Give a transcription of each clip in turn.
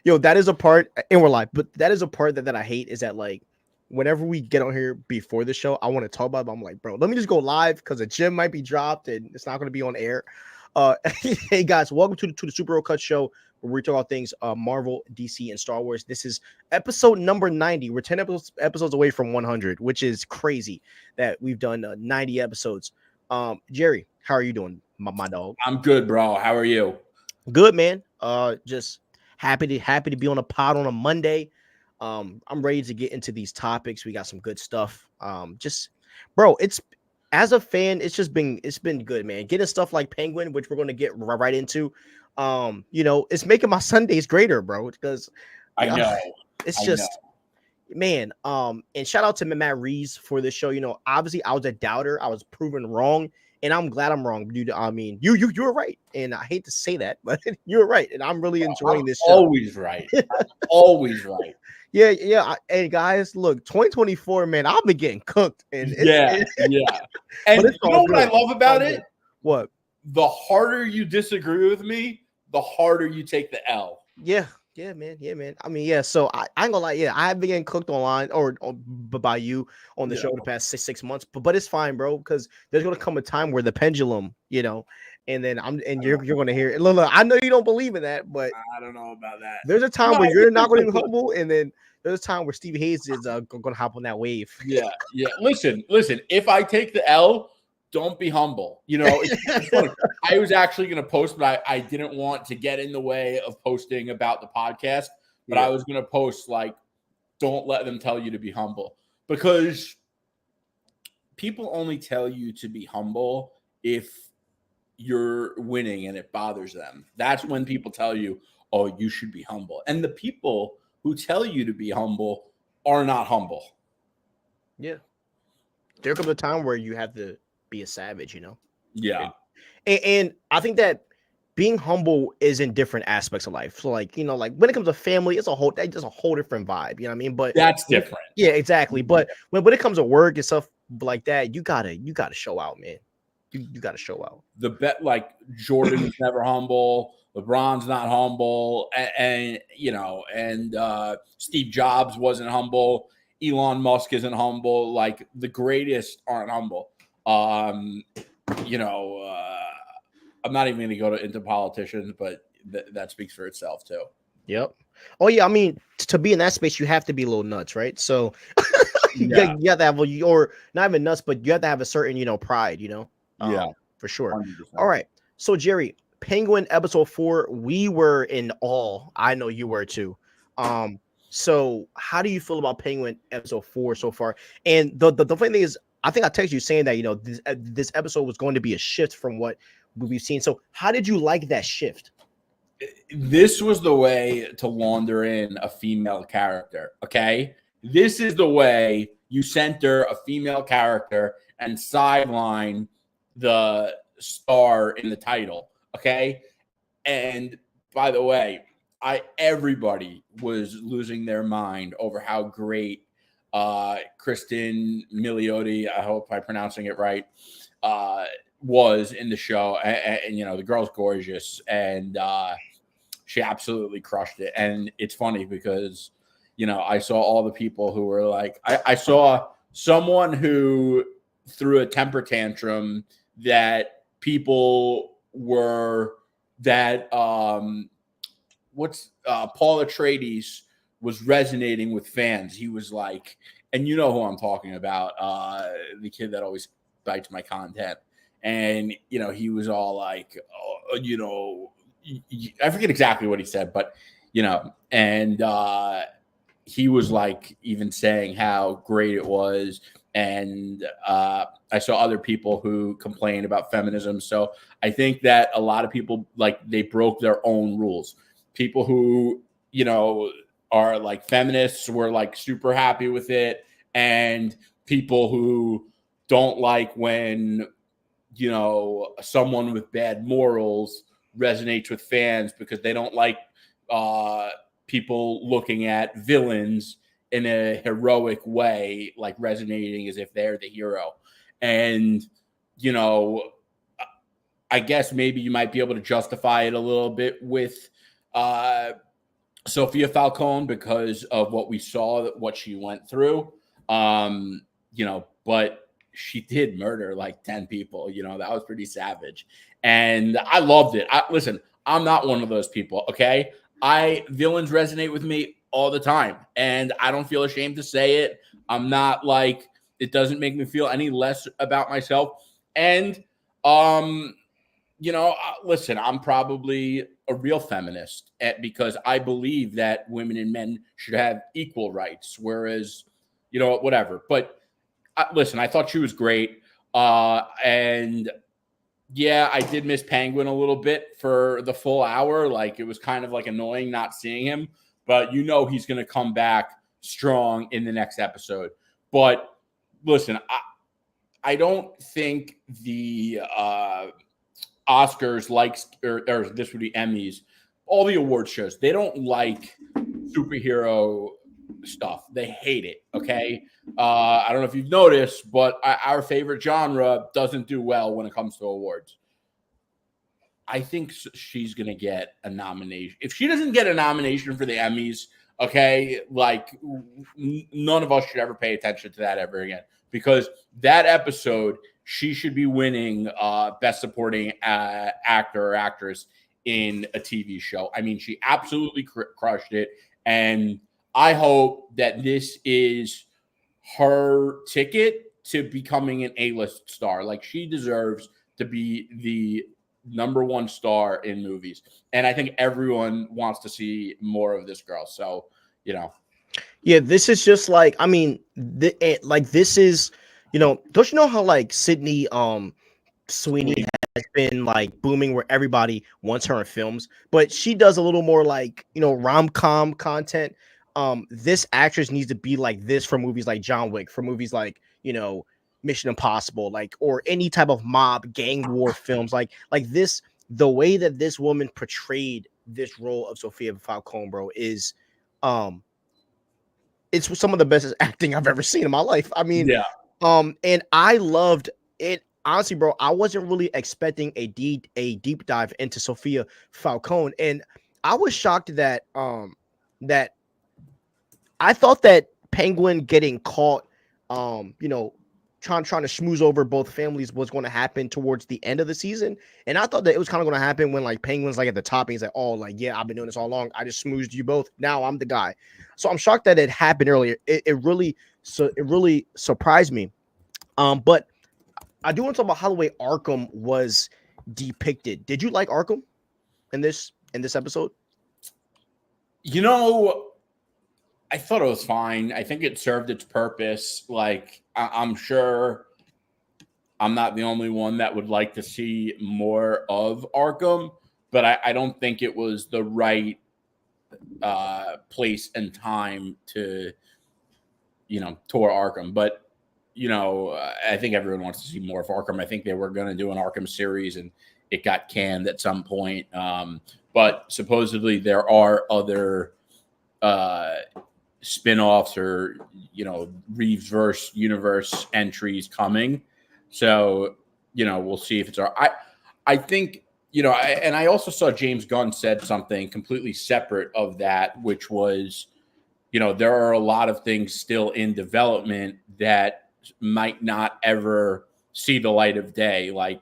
Yo, that is a part, and we're live, but that is a part that I hate is that like whenever we get on here before the show, I want to talk about it, but I'm like, bro, let me just go live because the gym might be dropped and it's not going to be on air. Hey guys, welcome to the Superherocuts show where we talk about things Marvel, DC, and Star Wars. This is episode number 90. We're 10 episodes away from 100, which is crazy that we've done 90 episodes. Jerry, how are you doing, my dog? I'm good, bro. How are you? Good, man. Just happy to be on a pod on a Monday. I'm ready to get into these topics. We got some good stuff. Just bro, it's as a fan, it's been good, man. Getting stuff like Penguin, which we're going to get right into. It's making my Sundays greater, bro, because I know it's just man. And shout out to Matt Reeves for this show. Obviously I was a doubter. I was proven wrong. And I'm glad I'm wrong, dude. I mean, you were right, and I hate to say that, but you're right, and I'm really enjoying this show. Always right, always right. Yeah. Hey guys, look, 2024, man, I've been getting cooked, and yeah. And you know what I love about it? What? The harder you disagree with me, the harder you take the L. Yeah, man. I mean, yeah. So I ain't gonna lie. Yeah, I have been getting cooked online or by you on the show the past six months. But it's fine, bro, because there's gonna come a time where the pendulum, and then you're gonna hear it. Look, I know you don't believe in that, but I don't know about that. There's a time where you're not going to be humble, and then there's a time where Steve Hayes is gonna hop on that wave. Yeah. Listen. If I take the L, don't be humble. It's funny. I was actually going to post, but I didn't want to get in the way of posting about the podcast. But I was going to post like, don't let them tell you to be humble, because people only tell you to be humble if you're winning and it bothers them. That's when people tell you, oh, you should be humble. And the people who tell you to be humble are not humble. Yeah. There comes a time where you have to be a savage, Yeah. And I think that being humble is in different aspects of life. So like when it comes to family, it's a whole different vibe. You know what I mean? But that's different. Yeah, exactly. But when it comes to work and stuff like that, you gotta show out, man. You gotta show out. The bet, like Jordan's never humble, LeBron's not humble, and Steve Jobs wasn't humble. Elon Musk isn't humble. Like the greatest aren't humble. I'm not even going to go into politicians, but that speaks for itself too. Yep. Oh yeah. I mean, to be in that space, you have to be a little nuts, right? So you have to have, or not even nuts, but you have to have a certain, pride, for sure. 100%. All right. So Jerry, Penguin episode 4, we were in awe. I know you were too. So how do you feel about Penguin episode 4 so far? And the funny thing is, I think I texted you saying that, this episode was going to be a shift from what we've seen. So how did you like that shift? This was the way to launder in a female character. Okay. This is the way you center a female character and sideline the star in the title. Okay. And by the way, everybody was losing their mind over how great Kristen Milioti, I hope I'm pronouncing it right, was in the show. And the girl's gorgeous, and she absolutely crushed it. And it's funny because, I saw all the people who were like, I saw someone who threw a temper tantrum that people were that Paul Atreides was resonating with fans. He was like, and you know who I'm talking about, the kid that always bites my content. And, he was all like, I forget exactly what he said, but, and he was like even saying how great it was. And I saw other people who complained about feminism. So I think that a lot of people, like, they broke their own rules. People who, are like feminists were like super happy with it. And people who don't like when, someone with bad morals resonates with fans because they don't like people looking at villains in a heroic way, like resonating as if they're the hero. And, I guess maybe you might be able to justify it a little bit with Sophia Falcone because of what we saw, what she went through. But she did murder like 10 people. That was pretty savage. And I loved it. Listen, I'm not one of those people, okay? Villains resonate with me all the time, and I don't feel ashamed to say it. I'm not like, it doesn't make me feel any less about myself. And listen, I'm probably a real feminist because I believe that women and men should have equal rights, whereas, whatever. But listen, I thought she was great. And yeah, I did miss Penguin a little bit for the full hour. Like, it was kind of like annoying not seeing him, but he's going to come back strong in the next episode. But listen, I don't think the Oscars likes, or this would be Emmys, all the award shows, they don't like superhero stuff. They hate it. Okay. I don't know if you've noticed, but our favorite genre doesn't do well when it comes to awards. I think she's going to get a nomination. If she doesn't get a nomination for the Emmys, okay, like, none of us should ever pay attention to that ever again, because that episode, she should be winning Best Supporting Actor or Actress in a TV show. I mean, she absolutely crushed it. And I hope that this is her ticket to becoming an A-list star. Like, she deserves to be the number one star in movies. And I think everyone wants to see more of this girl. So, Yeah, this is just like, I mean, this is, don't you know how like Sydney Sweeney has been like booming where everybody wants her in films, but she does a little more like, rom-com content. This actress needs to be like this for movies like John Wick, for movies like, Mission Impossible, like, or any type of mob gang war films, like this. The way that this woman portrayed this role of Sophia Falcone, bro, is it's some of the best acting I've ever seen in my life. I mean, yeah. And I loved it. Honestly, bro, I wasn't really expecting a deep dive into Sophia Falcone, and I was shocked that that I thought that Penguin getting caught, trying to schmooze over both families was going to happen towards the end of the season, and I thought that it was kind of going to happen when like Penguin's like at the top, and he's like, oh, like, yeah, I've been doing this all along. I just schmoozed you both. Now I'm the guy. So I'm shocked that it happened earlier. It really surprised me. But I do want to talk about how the way Arkham was depicted. Did you like Arkham in this episode? I thought it was fine. I think it served its purpose. Like, I'm sure I'm not the only one that would like to see more of Arkham, but I don't think it was the right place and time to tour Arkham. But I think everyone wants to see more of Arkham. I think they were going to do an Arkham series, and it got canned at some point. But supposedly there are other spin-offs or Reeves-verse universe entries coming. So we'll see if it's I think and I also saw James Gunn said something completely separate of that, which was there are a lot of things still in development that might not ever see the light of day, like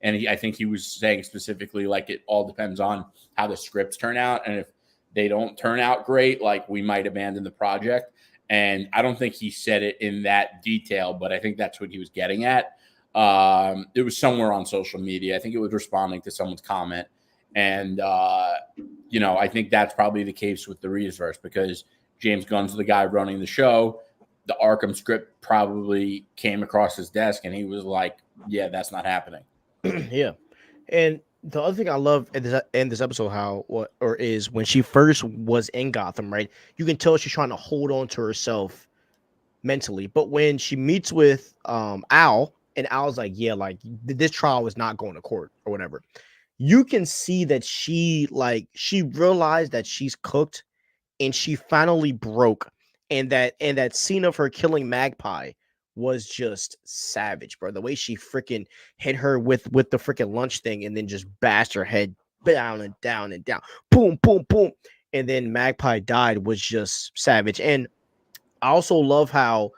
and I think he was saying specifically, like, it all depends on how the scripts turn out, and if they don't turn out great, like, we might abandon the project. And I don't think he said it in that detail, but I think that's what he was getting at. It was somewhere on social media. I think it was responding to someone's comment. And, I think that's probably the case with the Reeves-verse, because James Gunn's the guy running the show. The Arkham script probably came across his desk, and he was like, yeah, that's not happening. Yeah. And the other thing I love in this episode, is when she first was in Gotham, right? You can tell she's trying to hold on to herself mentally. But when she meets with Al, and Al's like, yeah, like, this trial is not going to court or whatever, you can see that she realized that she's cooked, and she finally broke. And that scene of her killing Magpie was just savage, bro. The way she freaking hit her with the freaking lunch thing and then just bashed her head down and down and down, boom, boom, boom. And then Magpie died was just savage. And I also love how,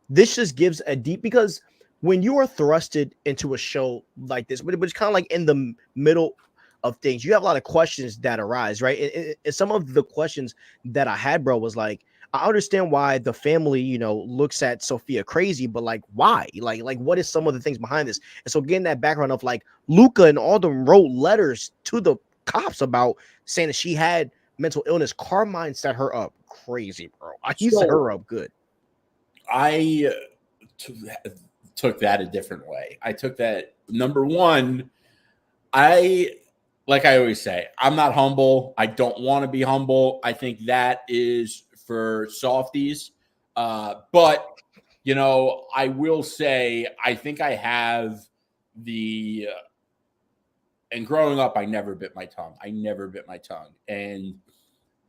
this just gives a deep, because when you are thrusted into a show like this, but it's kind of like in the middle of things, you have a lot of questions that arise, right? And some of the questions that I had, bro, was like, I understand why the family, looks at Sophia crazy, but like, why? Like, what is some of the things behind this? And so getting that background of like Luca and all them wrote letters to the cops about saying that she had mental illness. Carmine set her up crazy, bro. He set her up good. I took that a different way. I took that, number one, like I always say, I'm not humble. I don't want to be humble. I think that is for softies. But, I will say, I think I have and growing up, I never bit my tongue. And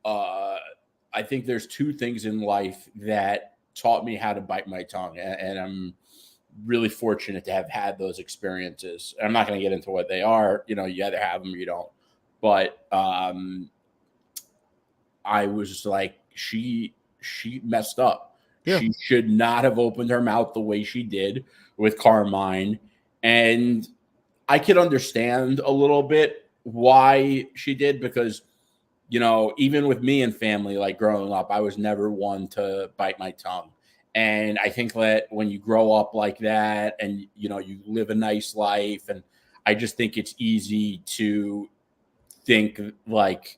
I think there's two things in life that taught me how to bite my tongue. And I'm really fortunate to have had those experiences. I'm not going to get into what they are. You either have them or you don't. But I was just like, she messed up. Yeah. She should not have opened her mouth the way she did with Carmine. And I could understand a little bit why she did, because, even with me and family, like growing up, I was never one to bite my tongue. And I think that when you grow up like that and, you live a nice life, and I just think it's easy to think like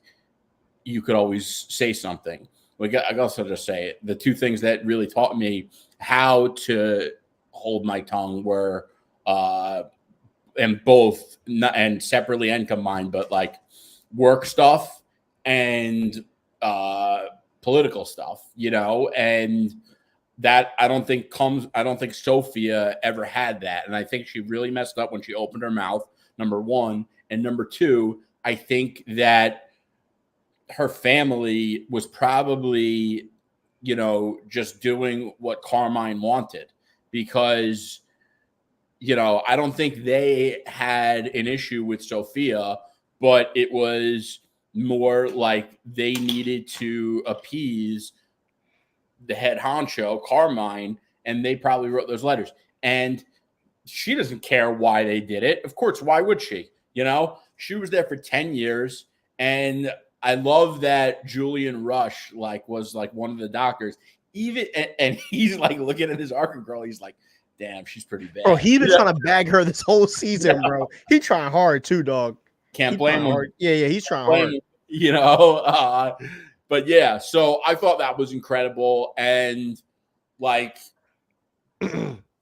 you could always say something. I also just say the two things that really taught me how to hold my tongue were, and both, and separately and combined, but like work stuff and political stuff, and that I don't think Sophia ever had that. And I think she really messed up when she opened her mouth, number one. And number two, I think that her family was probably, just doing what Carmine wanted, because I don't think they had an issue with Sophia, but it was more like they needed to appease the head honcho, Carmine, and they probably wrote those letters. And she doesn't care why they did it. Of course, why would she? She was there for 10 years. And I love that Julian Rush was one of the doctors. And he's like looking at his Arkham girl. He's like, damn, she's pretty bad. Bro, he's been trying to bag her this whole season, bro. He trying hard too, dog. Can't blame him. Hard. Yeah, he's trying hard. But yeah, so I thought that was incredible. And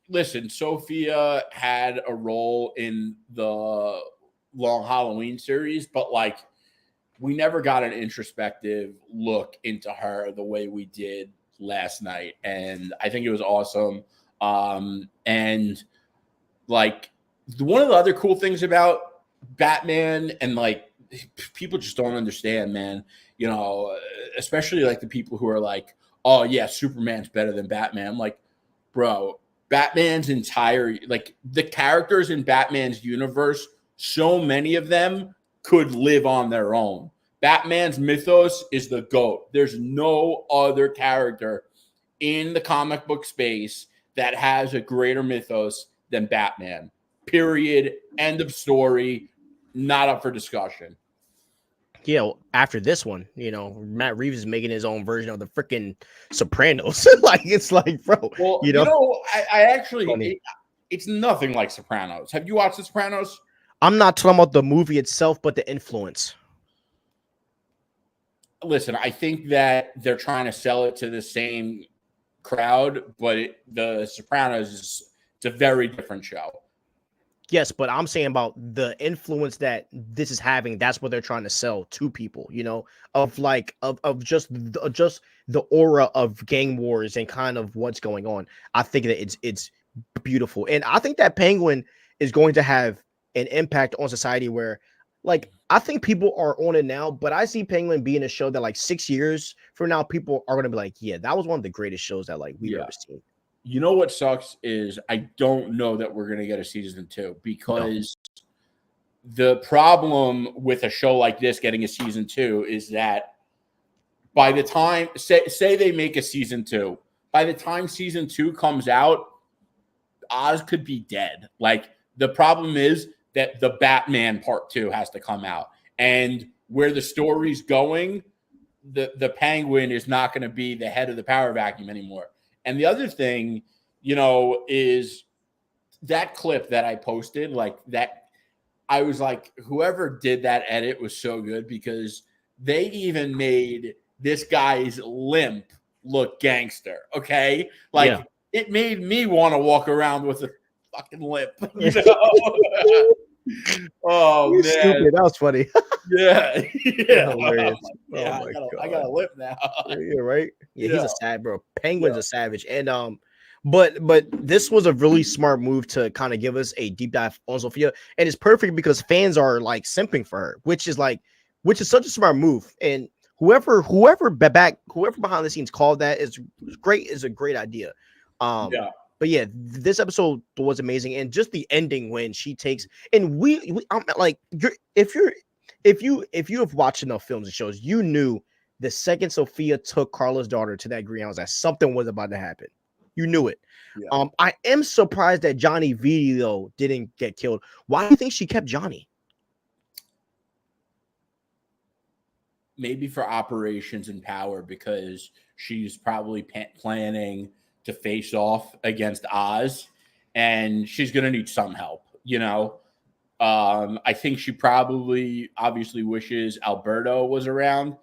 listen, Sophia had a role in the Long Halloween series, but we never got an introspective look into her the way we did last night. And I think it was awesome. And one of the other cool things about Batman, and people just don't understand, man, especially the people who are like, oh yeah, Superman's better than Batman. I'm like, bro, Batman's entire, the characters in Batman's universe, so many of them could live on their own. Batman's mythos is the GOAT. There's no other character in the comic book space that has a greater mythos than Batman. Period. End of story. Not up for discussion. Yeah, after this one, Matt Reeves is making his own version of the freaking Sopranos. Bro. Well, I actually, it's nothing like Sopranos. Have you watched The Sopranos? I'm not talking about the movie itself, but the influence. Listen, I think that they're trying to sell it to the same crowd, but The Sopranos it's a very different show. Yes, but I'm saying about the influence that this is having. That's what they're trying to sell to people, of just the aura of gang wars and kind of what's going on. I think that it's beautiful, and I think that Penguin is going to have an impact on society where, I think people are on it now, but I see Penguin being a show that 6 years from now, people are going to be like, yeah, that was one of the greatest shows that we've ever seen. You know what sucks is I don't know that we're going to get a season 2 because the problem with a show like this getting a season 2 is that by the time say they make a season 2, by the time season 2 comes out, Oz could be dead. Like, the problem is that the Batman part 2 has to come out, and where the story's going, the Penguin is not going to be the head of the power vacuum anymore. And the other thing, is that clip that I posted, like that, I was like, whoever did that edit was so good, because they even made this guy's limp look gangster. Okay. Like, it made me want to walk around with a fucking limp. Oh, man. Stupid. That was funny. Yeah. Yeah. Hilarious. Yeah, I got a lip now. Yeah, right. Yeah, he's a sad bro. Penguin's a savage. And but this was a really smart move to kind of give us a deep dive on Sophia. And it's perfect because fans are like simping for her, which is such a smart move. And whoever behind the scenes called that is a great idea. But yeah, this episode was amazing, and just the ending when she takes, and I'm like, if you have watched enough films and shows, you knew the second Sophia took Carla's daughter to that greenhouse that something was about to happen. You knew it. Yeah. I am surprised that Johnny V though didn't get killed. Why do you think she kept Johnny? Maybe for operations and power, because she's probably planning to face off against Oz, and she's going to need some help, I think she probably obviously wishes Alberto was around,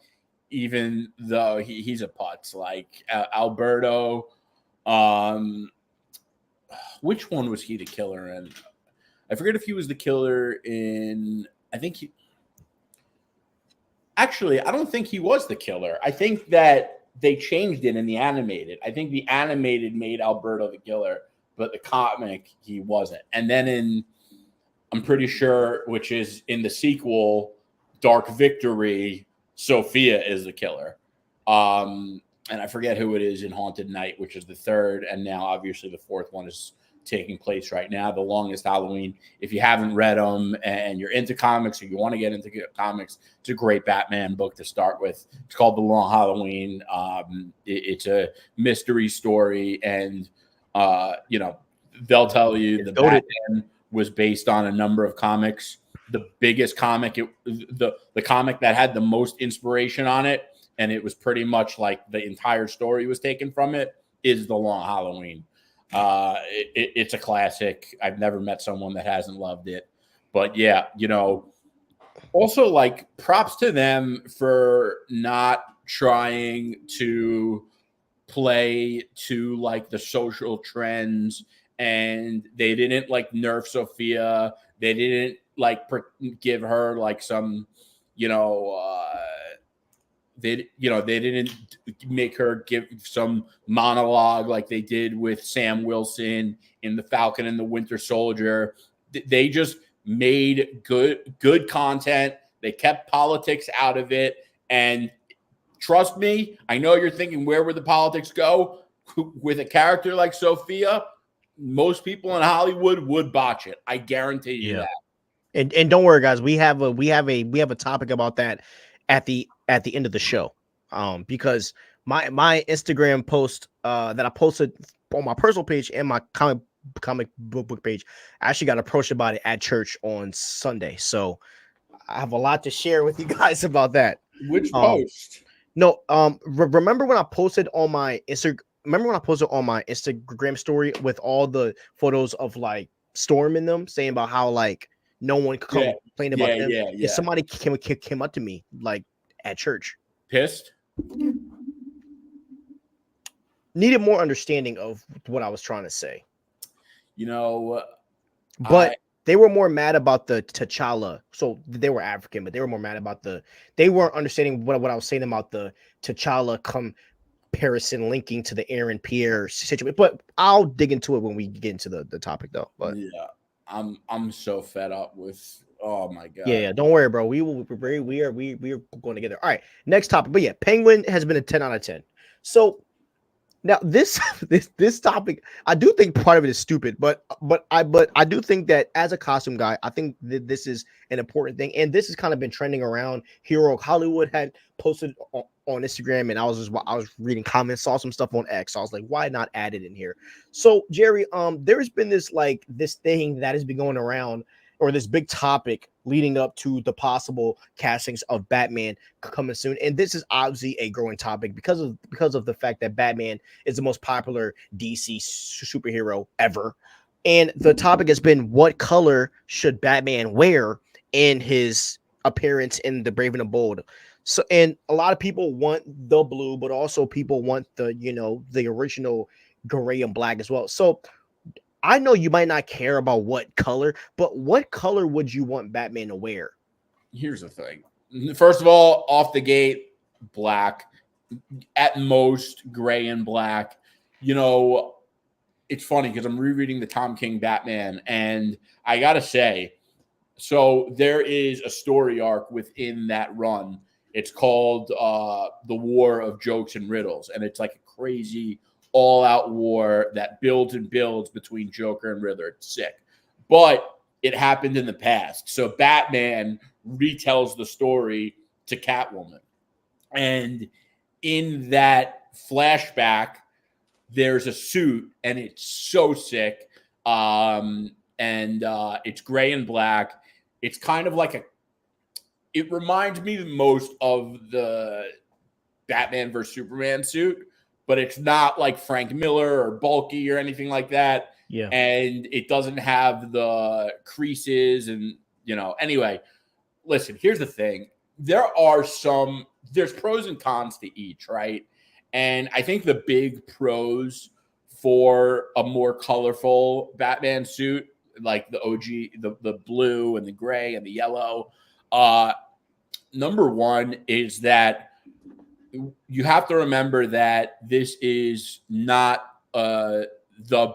even though he's a putz. Like, Alberto, which one was he the killer in? I forget if he was the killer in, I don't think he was the killer. I think that they changed it in the animated. I think the animated made Alberto the killer, but the comic, he wasn't. And then I'm pretty sure, which is in the sequel, Dark Victory, Sophia is the killer. And I forget who it is in Haunted Night, which is the third. And now, obviously, the fourth one is taking place right now, The Longest Halloween. If you haven't read them and you're into comics, or you want to get into comics, it's a great Batman book to start with. It's called The Long Halloween. It's a mystery story, and they'll tell you the Batman was based on a number of comics. The biggest comic, the comic that had the most inspiration on it, and it was pretty much like the entire story was taken from it, is The Long Halloween. It's a classic. I've never met someone that hasn't loved it. But yeah, also, like, props to them for not trying to play to like the social trends, and they didn't like nerf Sophia. They didn't like give her like some, they didn't make her give some monologue like they did with Sam Wilson in The Falcon and the Winter Soldier. They just made good content. They kept politics out of it. And trust me, I know you're thinking, where would the politics go? With a character like Sophia, most people in Hollywood would botch it. I guarantee you that. And don't worry, guys. We have a topic about that at the end of the show, because my Instagram post that I posted on my personal page and my comic book page, I actually got approached about it at church on Sunday, so I have a lot to share with you guys about that. Which post? No, remember when I posted on my Instagram? Remember when I posted on my Instagram story with all the photos of like Storm in them, saying about how like no one could complain about them? Yeah. Somebody came up to me like at church, pissed, needed more understanding of what I was trying to say. But they were more mad about the T'Challa. So they were African, but they were more mad about they weren't understanding what I was saying about the T'Challa comparison linking to the Aaron Pierre situation. But I'll dig into it when we get into the topic though. But yeah, I'm so fed up with, oh my god. Yeah, don't worry, bro. We are going together. All right, next topic. But yeah, Penguin has been a 10 out of 10. So Now this topic, I do think part of it is stupid, but I do think that as a costume guy, I think that this is an important thing, and this has kind of been trending around. Hero Hollywood had posted on Instagram, and I was reading comments, saw some stuff on X. So I was like, why not add it in here? So Jerry, there's been this thing that has been going around, or this big topic leading up to the possible castings of Batman coming soon. And this is obviously a growing topic because of the fact that Batman is the most popular DC superhero ever. And the topic has been, what color should Batman wear in his appearance in the Brave and the Bold? So, and a lot of people want the blue, but also people want the original gray and black as well. So I know you might not care about what color, but what color would you want Batman to wear? Here's the thing. First of all, off the gate, black. At most, gray and black. It's funny because I'm rereading the Tom King Batman, and I got to say, so there is a story arc within that run. It's called The War of Jokes and Riddles, and it's like a crazy all-out war that builds and builds between Joker and Riddler. It's sick. But it happened in the past. So Batman retells the story to Catwoman. And in that flashback, there's a suit, and it's so sick. It's gray and black. It's kind of like it reminds me the most of the Batman vs. Superman suit, but it's not like Frank Miller or bulky or anything like that. Yeah. And it doesn't have the creases and, anyway, listen, here's the thing. There's pros and cons to each, right? And I think the big pros for a more colorful Batman suit, like the OG, the blue and the gray and the yellow, number one is that you have to remember that this is not the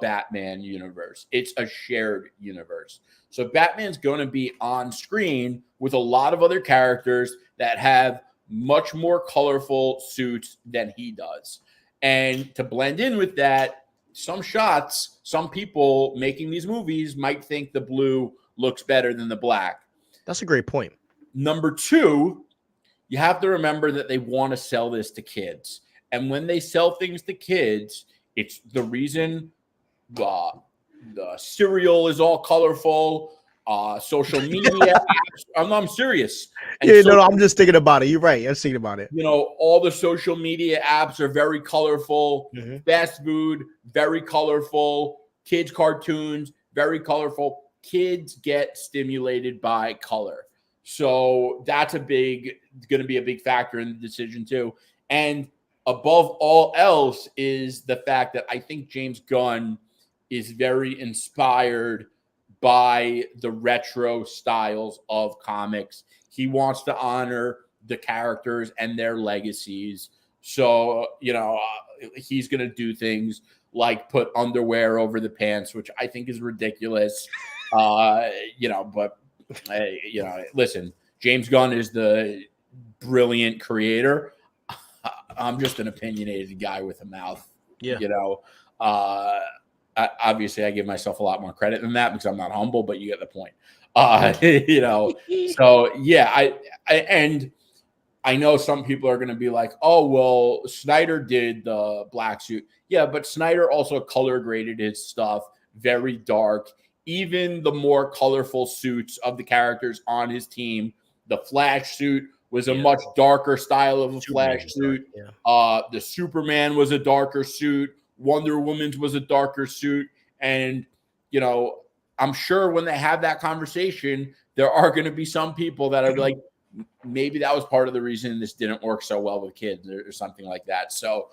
Batman universe. It's a shared universe. So Batman's going to be on screen with a lot of other characters that have much more colorful suits than he does. And to blend in with that, some people making these movies might think the blue looks better than the black. That's a great point. Number two, you have to remember that they want to sell this to kids. And when they sell things to kids, it's the reason the cereal is all colorful, social media apps. I'm serious. And I'm just thinking about it. You're right. I'm thinking about it. All the social media apps are very colorful. Mm-hmm. Fast food, very colorful. Kids' cartoons, very colorful. Kids get stimulated by color. So that's going to be a big factor in the decision too. And above all else is the fact that I think James Gunn is very inspired by the retro styles of comics. He wants to honor the characters and their legacies. So, he's going to do things like put underwear over the pants, which I think is ridiculous. But listen, James Gunn is the brilliant creator. I'm just an opinionated guy with a mouth. Yeah. Obviously I give myself a lot more credit than that because I'm not humble, but you get the point. So yeah, I know some people are going to be like, oh, well, Snyder did the black suit. Yeah, but Snyder also color graded his stuff very dark. Even the more colorful suits of the characters on his team, the Flash suit was a much darker style of a Flash suit. Yeah. The Superman was a darker suit. Wonder Woman's was a darker suit. And, I'm sure when they have that conversation, there are going to be some people that are like, maybe that was part of the reason this didn't work so well with kids or something like that. So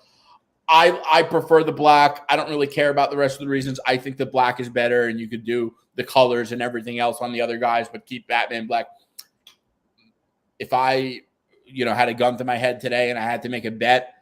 I prefer the black. I don't really care about the rest of the reasons. I think the black is better, and you could do the colors and everything else on the other guys, but keep Batman black. If I, had a gun to my head today and I had to make a bet,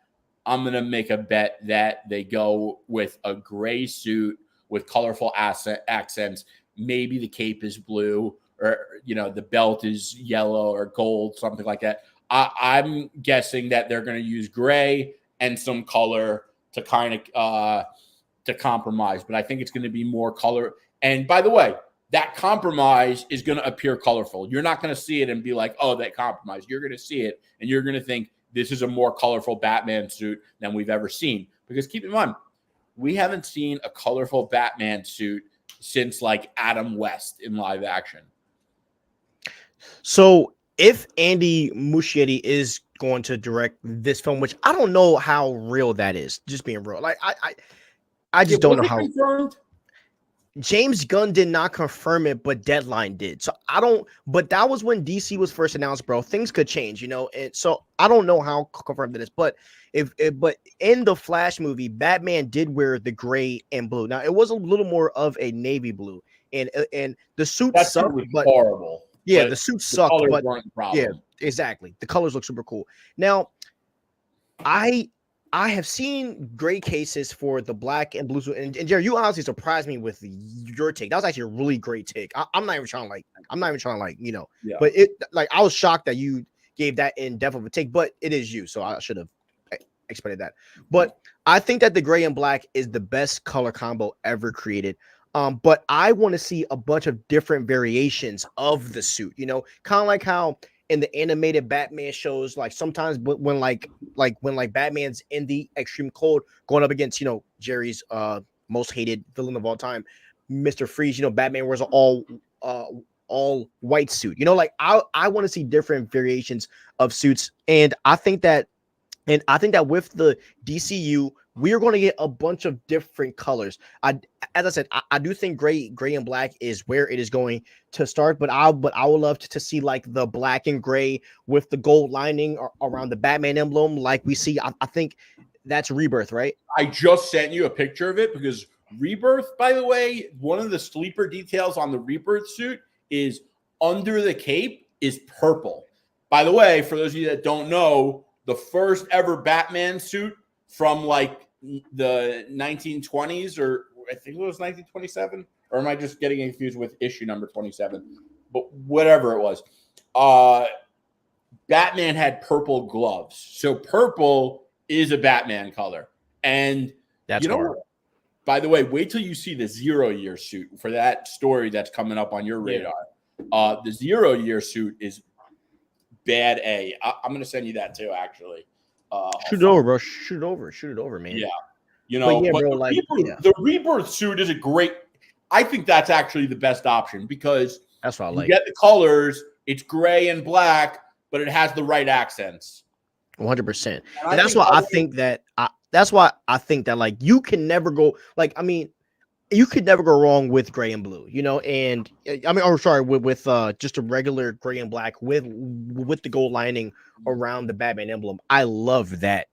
I'm going to make a bet that they go with a gray suit with colorful accents. Maybe the cape is blue, or, the belt is yellow or gold, something like that. I'm guessing that they're going to use gray and some color to kind of to compromise, but I think it's going to be more color. And by the way, that compromise is going to appear colorful. You're not going to see it and be like, oh, that compromise. You're going to see it and you're going to think this is a more colorful Batman suit than we've ever seen. Because keep in mind, we haven't seen a colorful Batman suit since like Adam West in live action. So if Andy Muschietti is going to direct this film, which I don't know how real that is, just being real. Like I just don't know how. Confirmed? James Gunn did not confirm it, but Deadline did. So I don't. But that was when DC was first announced, bro. Things could change, you know. And so I don't know how confirmed it is. But but in the Flash movie, Batman did wear the gray and blue. Now it was a little more of a navy blue, and the suit sucked, but horrible. Yeah, the suit sucked, but yeah, exactly. The colors look super cool. Now, I have seen great cases for the black and blue suit, and Jerry, you honestly surprised me with your take. That was actually a really great take. I'm not even trying to you know, but it like I was shocked that you gave that in depth of a take, but it is you, so I should have expected that. But I think that the gray and black is the best color combo ever created. But I want to see a bunch of different variations of the suit, you know, kind of like how in the animated Batman shows, like sometimes when when Batman's in the extreme cold going up against, you know, Jerry's most hated villain of all time, Mr. Freeze, you know, Batman wears an all white suit, you know, like I want to see different variations of suits. And I think that with the DCU, we are going to get a bunch of different colors. As I said, I do think gray and black is where it is going to start. But I would love to see like the black and gray with the gold lining around the Batman emblem, like we see. I think that's Rebirth, right? I just sent you a picture of it because Rebirth, by the way, one of the sleeper details on the Rebirth suit is under the cape is purple. By the way, for those of you that don't know, the first ever Batman suit from like the 1920s, or I think it was 1927, or am I just getting confused with issue number 27? But whatever it was, Batman had purple gloves. So purple is a Batman color. And that's hard. By the way, wait till you see the 0 year suit for that story that's coming up on your radar. The 0 year suit is bad A. I'm going to send you that too, actually. Shoot it over, bro. Shoot it over, man. Yeah. You know, but bro, the Rebirth suit is a great. I think that's actually the best option because that's what I like. You get the colors. It's gray and black, but it has the right accents. 100%. And that's why I think that. That's why I think that like you can never go like you could never go wrong with gray and blue, you know, and with just a regular gray and black with the gold lining around the Batman emblem. I love that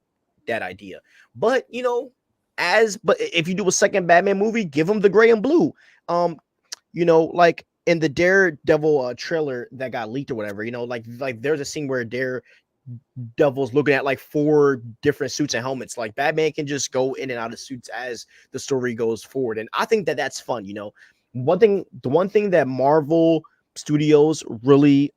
idea. But you know, but if you do a second Batman movie, give them the gray and blue. You know, like in the Daredevil trailer that got leaked or whatever, you know, like there's a scene where Daredevil's looking at like 4 different suits and helmets. Like Batman can just go in and out of suits as the story goes forward, and I think that that's fun. You know, the one thing that Marvel Studios really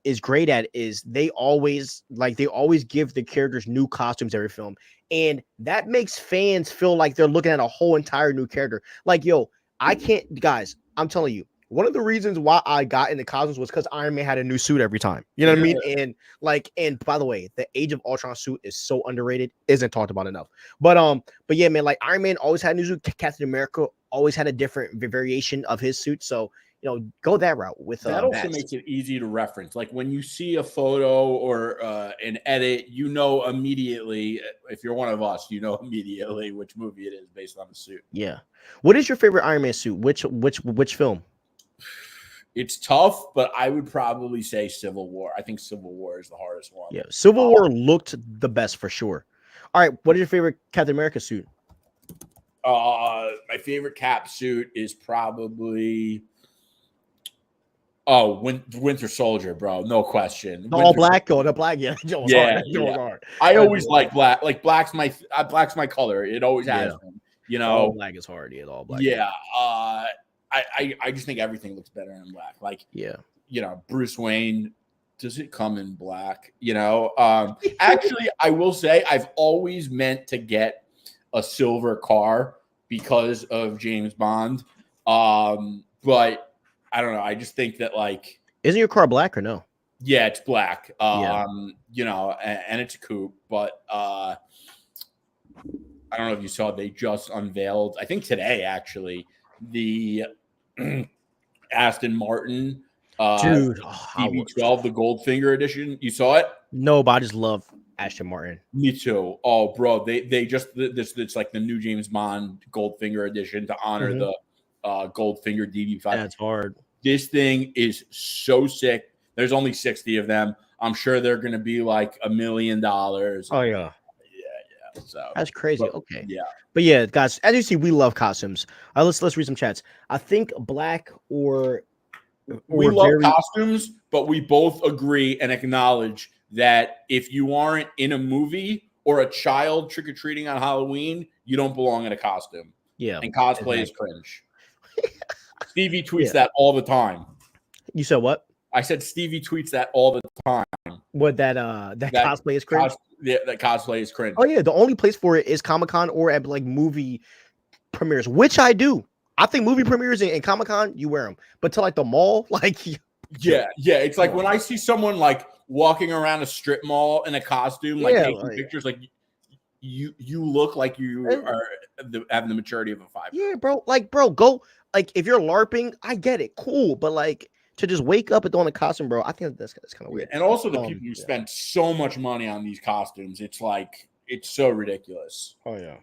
is great at is they always give the characters new costumes every film, and that makes fans feel like they're looking at a whole entire new character. Like, yo, I can't, guys, I'm telling you, one of the reasons why I got into costumes was because Iron Man had a new suit every time. You know what I mean? And by the way, the Age of Ultron suit is so underrated, isn't talked about enough. But yeah, man, like Iron Man always had a new suit. Captain America always had a different variation of his suit. So, you know, go that route with that also makes it easy to reference. Like when you see a photo or an edit, you know immediately. If you're one of us, you know immediately which movie it is based on the suit. Yeah. What is your favorite Iron Man suit? Which film? It's tough, but I would probably say Civil War. I think Civil War is the hardest one. Yeah, Civil War looked the best for sure. All right, what is your favorite Captain America suit? My favorite Cap suit is probably Winter Soldier, bro. No question. All black or the black? Yeah, hard. I always like black. Like black's my color. It always has been. You know, all black is hard. Yeah, all black. Yeah. I just think everything looks better in black. Like, you know, Bruce Wayne, does it come in black? You know, actually, I will say I've always meant to get a silver car because of James Bond. But I don't know. I just think that like, isn't your car black or no? Yeah, it's black. Yeah. You know, and it's a coupe, but I don't know if you saw, they just unveiled, I think today actually, the Aston Martin Dude, DB12, the Goldfinger edition. You saw it? No, but I just love Aston Martin. Me too. Oh, bro, they just it's like the new James Bond Goldfinger edition to honor the Goldfinger DB5. That's hard. This thing is so sick. There's only 60 of them. I'm sure they're going to be like $1 million. Oh yeah. Yeah. So that's crazy. But, okay. Yeah. But yeah, guys, as you see, we love costumes. Let's read some chats. I think black or we love costumes, but we both agree and acknowledge that if you aren't in a movie or a child trick-or-treating on Halloween, you don't belong in a costume. Yeah. And cosplay is cringe. Stevie tweets that all the time. You said what? I said Stevie tweets that all the time. What that cosplay is cringe? That cosplay is cringe. Oh yeah, the only place for it is Comic-Con or at like movie premieres, which I do. I think movie premieres and Comic-Con, you wear them. But to like the mall, like yeah. It's like when I see someone like walking around a strip mall in a costume, like taking pictures, like you look like you are having the maturity of a 5. Yeah, bro. Like, bro, go like if you're LARPing, I get it, cool, but like to just wake up and throw on a costume, bro, I think that's kind of weird. And also the people who spend so much money on these costumes, it's like it's so ridiculous. Oh yeah.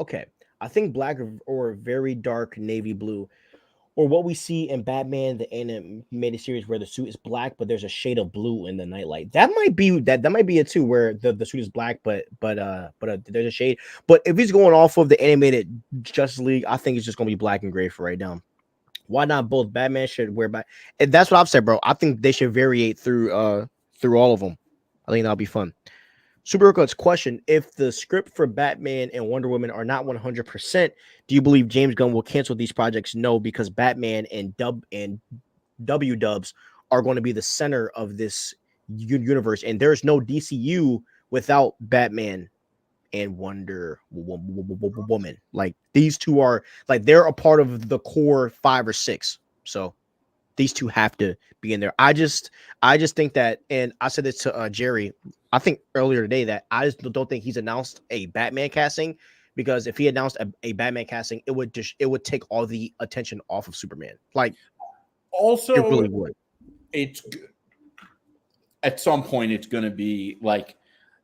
Okay, I think black or very dark navy blue, or what we see in Batman the animated series where the suit is black, but there's a shade of blue in the nightlight. That might be it too, where the suit is black, but there's a shade. But if he's going off of the animated Justice League, I think it's just gonna be black and gray for right now. Why not both? Batman should wear black. And that's what I've said, bro. I think they should variate through all of them. I think that'll be fun. Superherocuts question: if the script for Batman and Wonder Woman are not 100%, do you believe James Gunn will cancel these projects? No, because Batman and W Dubs are going to be the center of this universe, and there's no DCU without Batman and Wonder Woman. Like these two are like they're a part of the core 5 or 6. So these two have to be in there. I just think that, and I said this to Jerry, I think earlier today, that I just don't think he's announced a Batman casting, because if he announced a Batman casting, it would take all the attention off of Superman. Like also it really would. It's at some point it's going to be like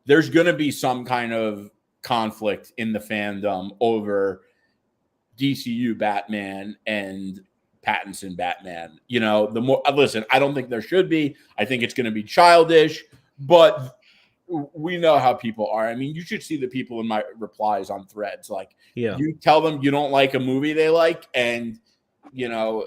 there's going to be some kind of conflict in the fandom over DCU Batman and Pattinson Batman. You know, the more listen, I don't think there should be. I think it's going to be childish, but we know how people are. I mean, you should see the people in my replies on threads. Like, you tell them you don't like a movie they like, and you know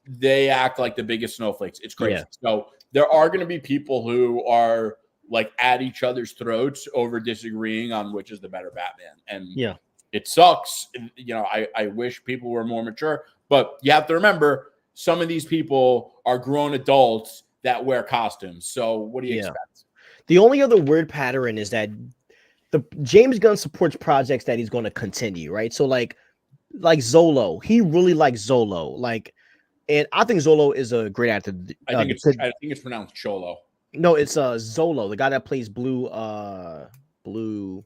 they act like the biggest snowflakes. It's crazy. Yeah. So there are going to be people who are like at each other's throats over disagreeing on which is the better Batman. And it sucks. You know, I wish people were more mature, but you have to remember some of these people are grown adults that wear costumes. So what do you expect? The only other weird pattern is that the James Gunn supports projects that he's going to continue, right? So like Zolo, he really likes Zolo. Like, and I think Zolo is a great actor. I think it's pronounced Cholo. No, it's Zolo, the guy that plays Blue Beetle.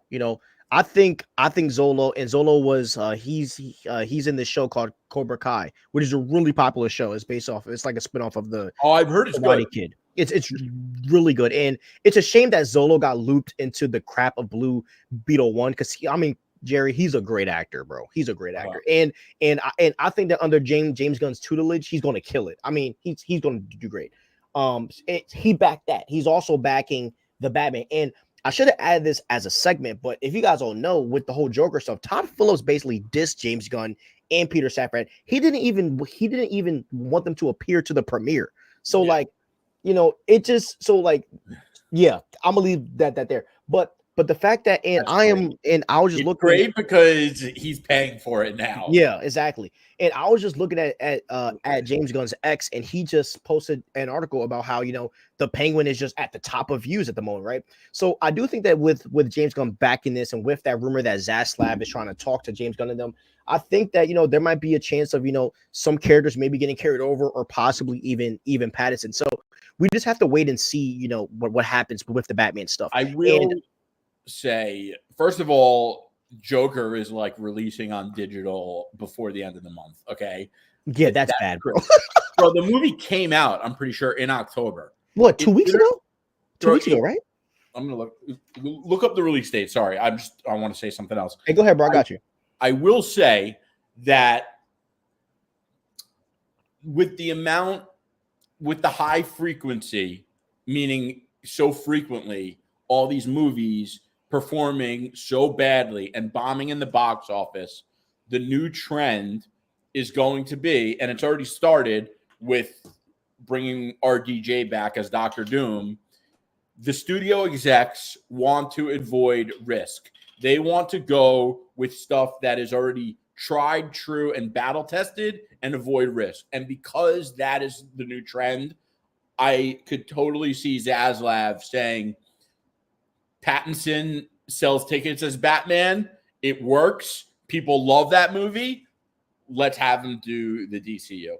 You know, I think Zolo, and Zolo was he's in this show called Cobra Kai, which is a really popular show. It's like a spinoff of the I've heard it's good. Kid. It's really good, and it's a shame that Zolo got looped into the crap of Blue Beetle 1, because Jerry, he's a great actor, bro. He's a great actor, and I think that under James Gunn's tutelage, he's going to kill it. I mean, he's going to do great. He backed that. He's also backing the Batman, and I should have added this as a segment, but if you guys don't know, with the whole Joker stuff, Todd Phillips basically dissed James Gunn and Peter Safran. He didn't even want them to appear to the premiere. So like, you know, it just I'm gonna leave that there. But But the fact that I was just looking great because he's paying for it now. Yeah, exactly. And I was just looking at James Gunn's X, and he just posted an article about how the Penguin is just at the top of views at the moment, right? So I do think that with James Gunn backing this, and with that rumor that Zaslav is trying to talk to James Gunn and them, I think that there might be a chance of some characters maybe getting carried over, or possibly even Pattinson. So we just have to wait and see what happens with the Batman stuff. I will say, first of all, Joker is like releasing on digital before the end of the month. Okay. Yeah, that's bad, bro. Bro, the movie came out, I'm pretty sure, in October. What, 2 weeks ago? 2 weeks ago, right? I'm gonna look up the release date. Sorry, I want to say something else. Hey, go ahead, bro. I got you. I will say that with the high frequency, meaning so frequently, all these movies performing so badly and bombing in the box office, the new trend is going to be, and it's already started with bringing RDJ back as Dr. Doom. The studio execs want to avoid risk. They want to go with stuff that is already tried, true, and battle tested, and avoid risk. And because that is the new trend, I could totally see Zaslav saying, Pattinson sells tickets as Batman. It works. People love that movie. Let's have him do the DCU.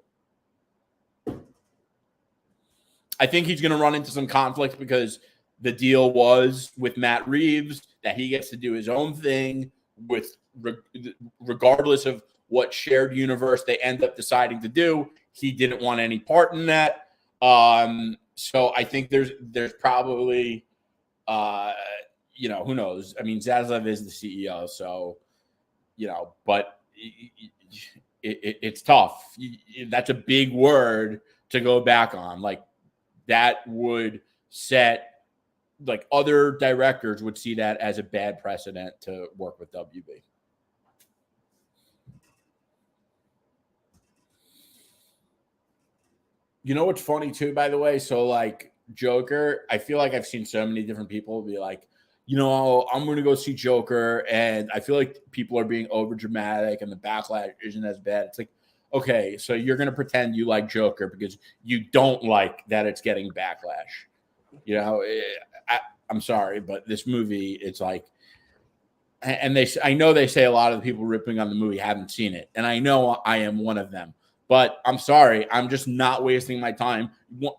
I think he's going to run into some conflict because the deal was with Matt Reeves that he gets to do his own thing with regardless of what shared universe they end up deciding to do. He didn't want any part in that. So I think there's probably who knows? I mean, Zaslav is the CEO, so but it's tough. That's a big word to go back on. Like, that would set, like, other directors would see that as a bad precedent to work with WB. You know what's funny too, by the way? So, like, Joker, I feel like I've seen so many different people be like, I'm going to go see Joker, and I feel like people are being over dramatic and the backlash isn't as bad. It's like, okay, so you're going to pretend you like Joker because you don't like that it's getting backlash. I'm sorry, but this movie, it's like, and I know they say a lot of the people ripping on the movie haven't seen it, and I know I am one of them. But I'm sorry, I'm just not wasting my time.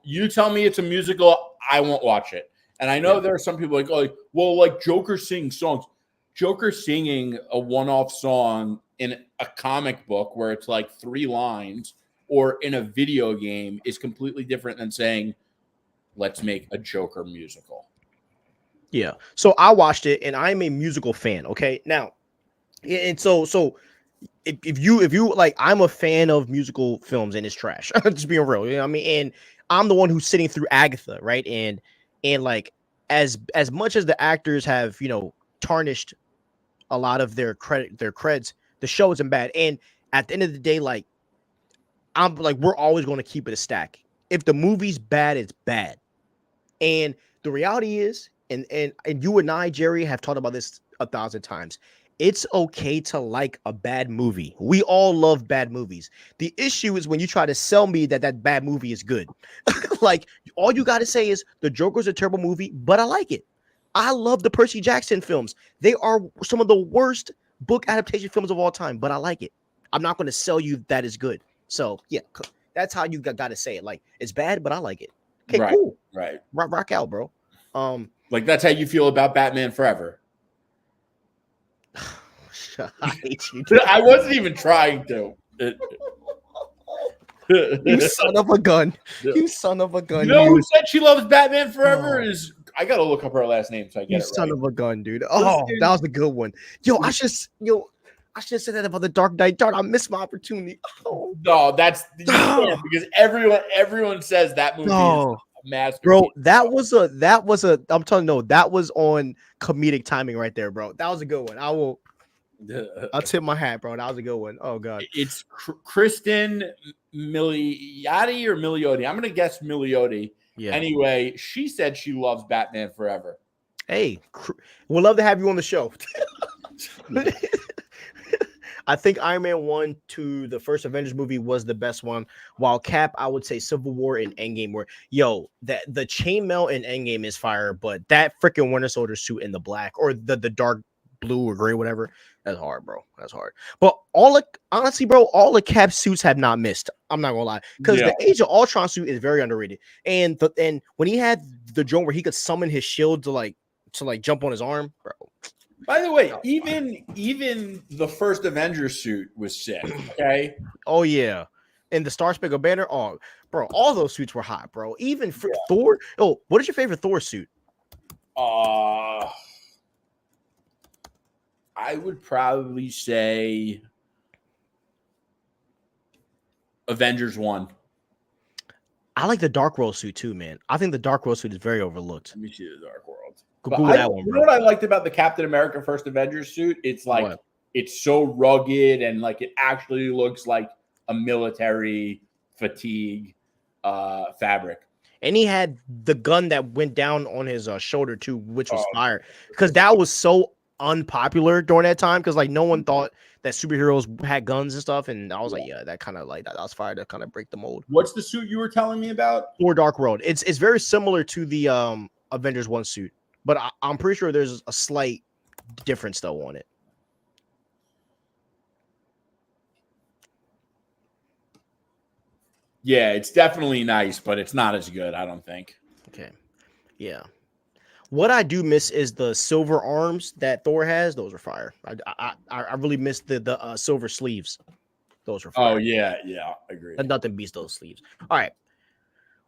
You tell me it's a musical, I won't watch it. And I know there are some people like Joker sings songs. Joker singing a one-off song in a comic book where it's like 3 lines, or in a video game, is completely different than saying, let's make a Joker musical. Yeah. So I watched it, and I'm a musical fan. Okay. Now, and so if you like, I'm a fan of musical films, and it's trash. Just being real. You know what I mean? And I'm the one who's sitting through Agatha, right? And like, as much as the actors have, tarnished a lot of their creds, the show isn't bad. And at the end of the day, like, I'm like, we're always going to keep it a stack. If the movie's bad, it's bad. And the reality is, and you and I, Jerry, have talked about this 1,000 times. It's okay to like a bad movie. We all love bad movies. The issue is when you try to sell me that bad movie is good. Like, all you got to say is the Joker's a terrible movie, but I like it. I love the Percy Jackson films. They are some of the worst book adaptation films of all time, but I like it. I'm not going to sell you that is good. So yeah, that's how you got to say it. Like, it's bad, but I like it. Okay, right, cool. Right. Rock out, bro. Like, that's how you feel about Batman Forever. I hate you. I wasn't even trying to. You son of a gun. You son of a gun. You know who said she loves Batman Forever? I gotta look up her last name so I get it right. You son of a gun, dude. Oh, that was a good one. I should have said that about the Dark Knight. Darn, I missed my opportunity. Oh. No, that's because everyone says that movie is a masterpiece. Bro, that was I'm telling you, no, that was on comedic timing right there, bro. That was a good one. I'll tip my hat, bro. That was a good one. Oh god. It's Kristen Milioti or Milioti. I'm gonna guess Milioti. Yeah. Anyway, she said she loves Batman Forever. Hey, we'd love to have you on the show. I think Iron Man 1 to the first Avengers movie was the best one. While Cap, I would say Civil War and Endgame were that the chainmail in Endgame is fire, but that freaking Winter Soldier suit in the black or the dark blue or gray, whatever, that's hard, bro. That's hard. But honestly, bro, all the Cap suits have not missed. I'm not gonna lie. Because the Age of Ultron suit is very underrated. And when he had the drone where he could summon his shield to jump on his arm, bro. By the way, even the first Avengers suit was sick. Okay. Oh yeah, and the Star Spangled Banner. Oh, bro, all those suits were hot, bro. Even Thor. Oh, what is your favorite Thor suit? I would probably say Avengers 1. I like the Dark World suit too, man. I think the Dark World suit is very overlooked. Let me see the Dark World. Google that one, bro. You know what I liked about the Captain America First Avengers suit? It's like it's so rugged and like it actually looks like a military fatigue fabric. And he had the gun that went down on his shoulder too, which was fire because that was so unpopular during that time because like no one thought that superheroes had guns and stuff, and I was like, yeah, that kind of like that was fire to kind of break the mold. What's the suit you were telling me about? Thor Dark World. It's very similar to the Avengers 1 suit, but I'm pretty sure there's a slight difference though on it. Yeah, it's definitely nice, but it's not as good, I don't think. Okay. Yeah. What I do miss is the silver arms that Thor has. Those are fire. I really miss the silver sleeves. Those are fire. Oh, yeah, agree. Nothing beats those sleeves. All right.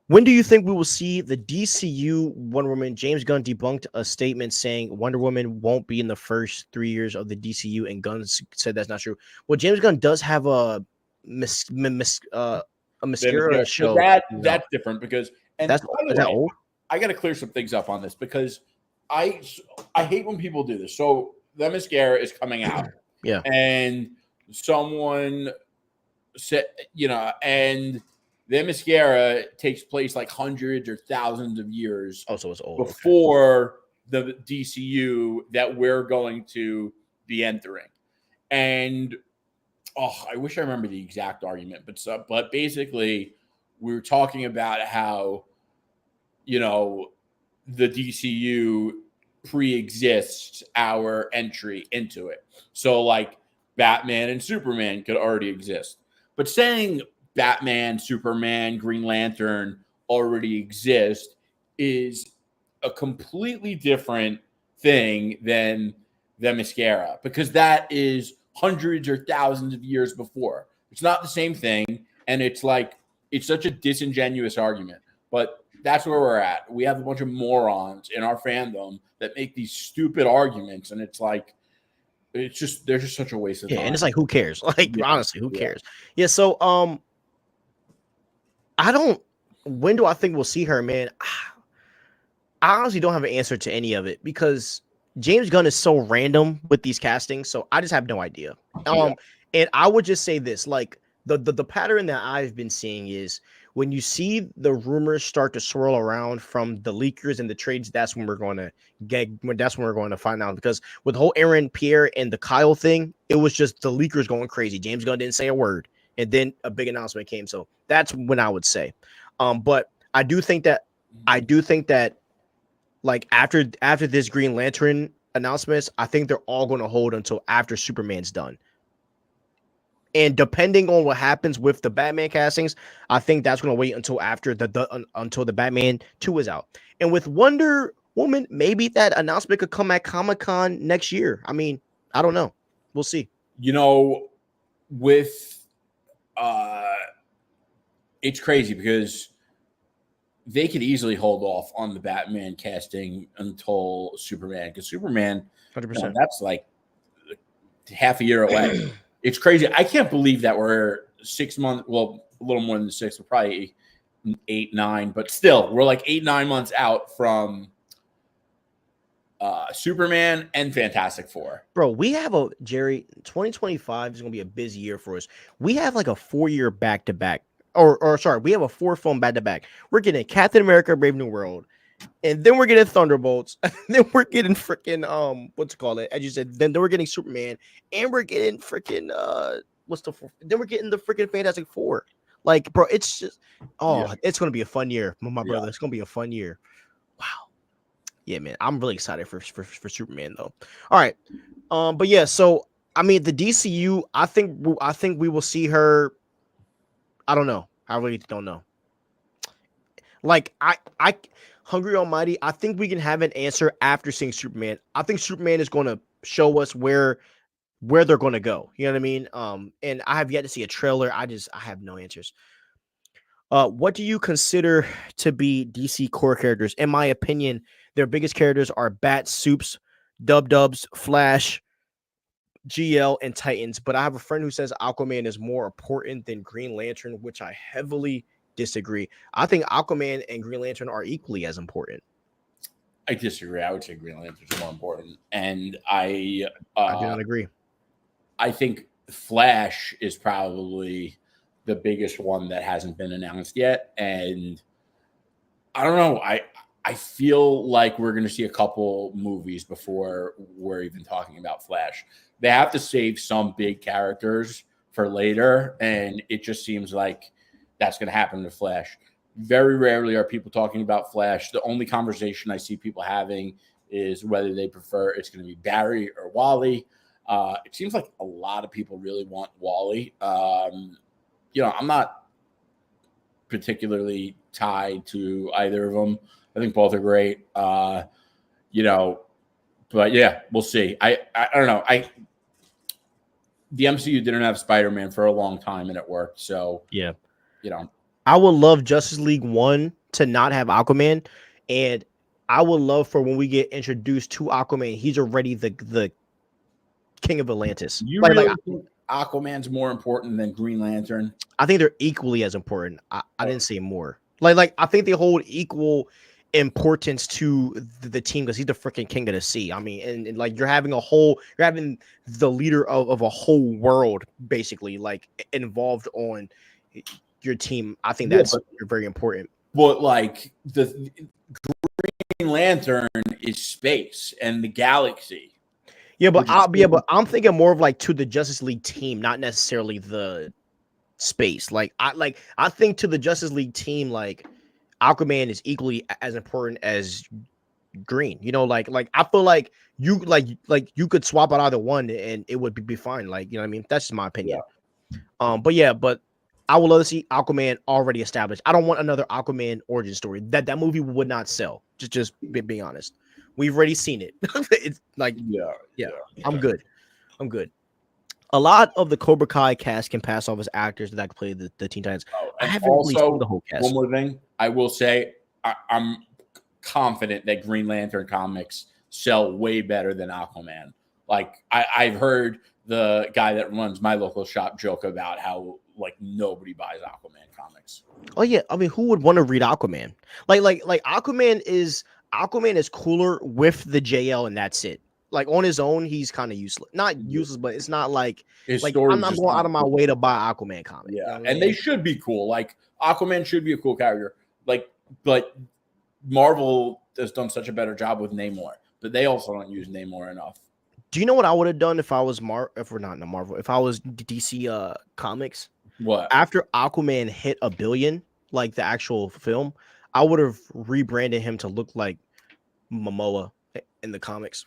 When do you think we will see the DCU Wonder Woman? James Gunn debunked a statement saying Wonder Woman won't be in the first 3 years of the DCU, and Gunn said that's not true. Well, James Gunn does have a mascara show. That's different because that's that old. I got to clear some things up on this because I hate when people do this. So the mascara is coming out, yeah, and someone said, and the mascara takes place like hundreds or thousands of years. Oh, so it's old before the DCU that we're going to be entering, and I wish I remember the exact argument, but basically we were talking about how, the DCU pre-exists our entry into it. So like Batman and Superman could already exist. But saying Batman, Superman, Green Lantern already exist is a completely different thing than the mascara, because that is hundreds or thousands of years before. It's not the same thing, and it's such a disingenuous argument, but that's where we're at. We have a bunch of morons in our fandom that make these stupid arguments, and it's like they're just such a waste of time. And it's like, who cares? Honestly, who cares? Yeah, so when do I think we'll see her, man? I honestly don't have an answer to any of it because James Gunn is so random with these castings, so I just have no idea. And I would just say this, like the pattern that I've been seeing is when you see the rumors start to swirl around from the leakers and the trades, that's when we're going to find out. Because with the whole Aaron Pierre and the Kyle thing, it was just the leakers going crazy. James Gunn didn't say a word, and then a big announcement came. So that's when I would say. But I do think that like after this Green Lantern announcements, I think they're all going to hold until after Superman's done. And depending on what happens with the Batman castings, I think that's going to wait until after until the Batman 2 is out. And with Wonder Woman, maybe that announcement could come at Comic-Con next year. I mean, I don't know. We'll see. With it's crazy because they could easily hold off on the Batman casting until Superman, because Superman, 100%. That's like half a year away. It's crazy. I can't believe that we're 6 months. Well, a little more than 6. We're probably 8, 9, but still, we're like 8, 9 months out from Superman and Fantastic Four. Bro, we have 2025 is going to be a busy year for us. We have like a 4-year back-to-back. Or sorry, we have a 4-film back-to-back. We're getting Captain America: Brave New World, And then we're getting Thunderbolts. And then we're getting freaking what's it called? As you said, then we're getting Superman, and we're getting freaking then we're getting the freaking Fantastic Four. Like, bro, it's just it's gonna be a fun year, my brother. It's gonna be a fun year. Wow. Yeah, man. I'm really excited for Superman though. All right. But yeah, so I mean the DCU, I think we will see her. I don't know. I really don't know. Like I Hungry Almighty, I think we can have an answer after seeing Superman. I think Superman is going to show us where they're going to go. You know what I mean? And I have yet to see a trailer. I have no answers. What do you consider to be DC core characters? In my opinion, their biggest characters are Bat, Supes, Dubs, Flash, GL, and Titans. But I have a friend who says Aquaman is more important than Green Lantern, which I heavily disagree. I think Aquaman and Green Lantern are equally as important. I disagree. I would say Green Lantern is more important, and I do not agree. I think Flash is probably the biggest one that hasn't been announced yet, and I don't know. I feel like we're going to see a couple movies before we're even talking about Flash. They have to save some big characters for later, and it just seems like that's going to happen to Flash. Very rarely are people talking about Flash. The only conversation I see people having is whether they prefer it's going to be Barry or Wally. It seems like a lot of people really want Wally. I'm not particularly tied to either of them. I think both are great. But yeah, we'll see. I don't know. The MCU didn't have Spider-Man for a long time, and it worked. So yeah, I would love Justice League 1 to not have Aquaman, and I would love for when we get introduced to Aquaman, he's already the King of Atlantis. You really think Aquaman's more important than Green Lantern? I think they're equally as important. I didn't say more. Like I think they hold equal importance to the team because he's the freaking king of the sea. I mean, and like you're having the leader of a whole world basically like involved on your team. I think that's very important. But like the Green Lantern is space and the galaxy. Yeah, but I'm thinking more of like to the Justice League team, not necessarily the space. Like I think to the Justice League team, like Aquaman is equally as important as Green. Like I feel like you could swap out either one and it would be fine. Like, you know what I mean? That's just my opinion. Yeah. But I would love to see Aquaman already established. I don't want another Aquaman origin story. That movie would not sell. Just being honest. We've already seen it. It's like yeah. I'm good. A lot of the Cobra Kai cast can pass off as actors that could play the Teen Titans. I haven't really seen the whole cast. One more thing, I will say, I'm confident that Green Lantern comics sell way better than Aquaman. Like I've heard the guy that runs my local shop joke about how like nobody buys Aquaman comics. Oh yeah, I mean, who would want to read Aquaman? Like Aquaman is cooler with the JL, and that's it. Like on his own, he's kind of useless. Not useless, but it's not like I'm not going out of my way to buy Aquaman comics. Yeah, you know what I mean? And they should be cool. Like Aquaman should be a cool character. Like, but Marvel has done such a better job with Namor, but they also don't use Namor enough. Do you know what I would have done if I was Marvel, if I was DC Comics? What? After Aquaman hit $1 billion, like the actual film, I would have rebranded him to look like Momoa in the comics.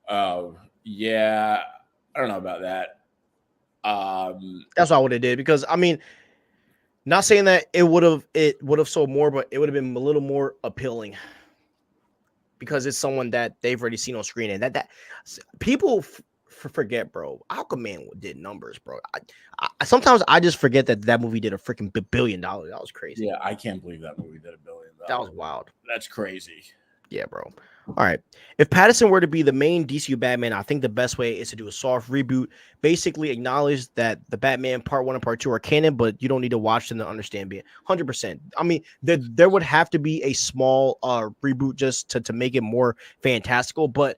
Oh, yeah. I don't know about that. That's what I would have did because I mean, not saying that it would have sold more, but it would have been a little more appealing because it's someone that they've already seen on screen, and that people forget, bro. Aquaman did numbers, bro. I sometimes I just forget that movie did a freaking $1 billion. That was crazy. Yeah, I can't believe that movie did $1 billion. That was wild. That's crazy. Yeah, bro. All right. If Pattinson were to be the main DCU Batman, I think the best way is to do a soft reboot. Basically acknowledge that the Batman Part 1 and Part 2 are canon, but you don't need to watch them to understand it. 100%. I mean, there would have to be a small reboot just to make it more fantastical, but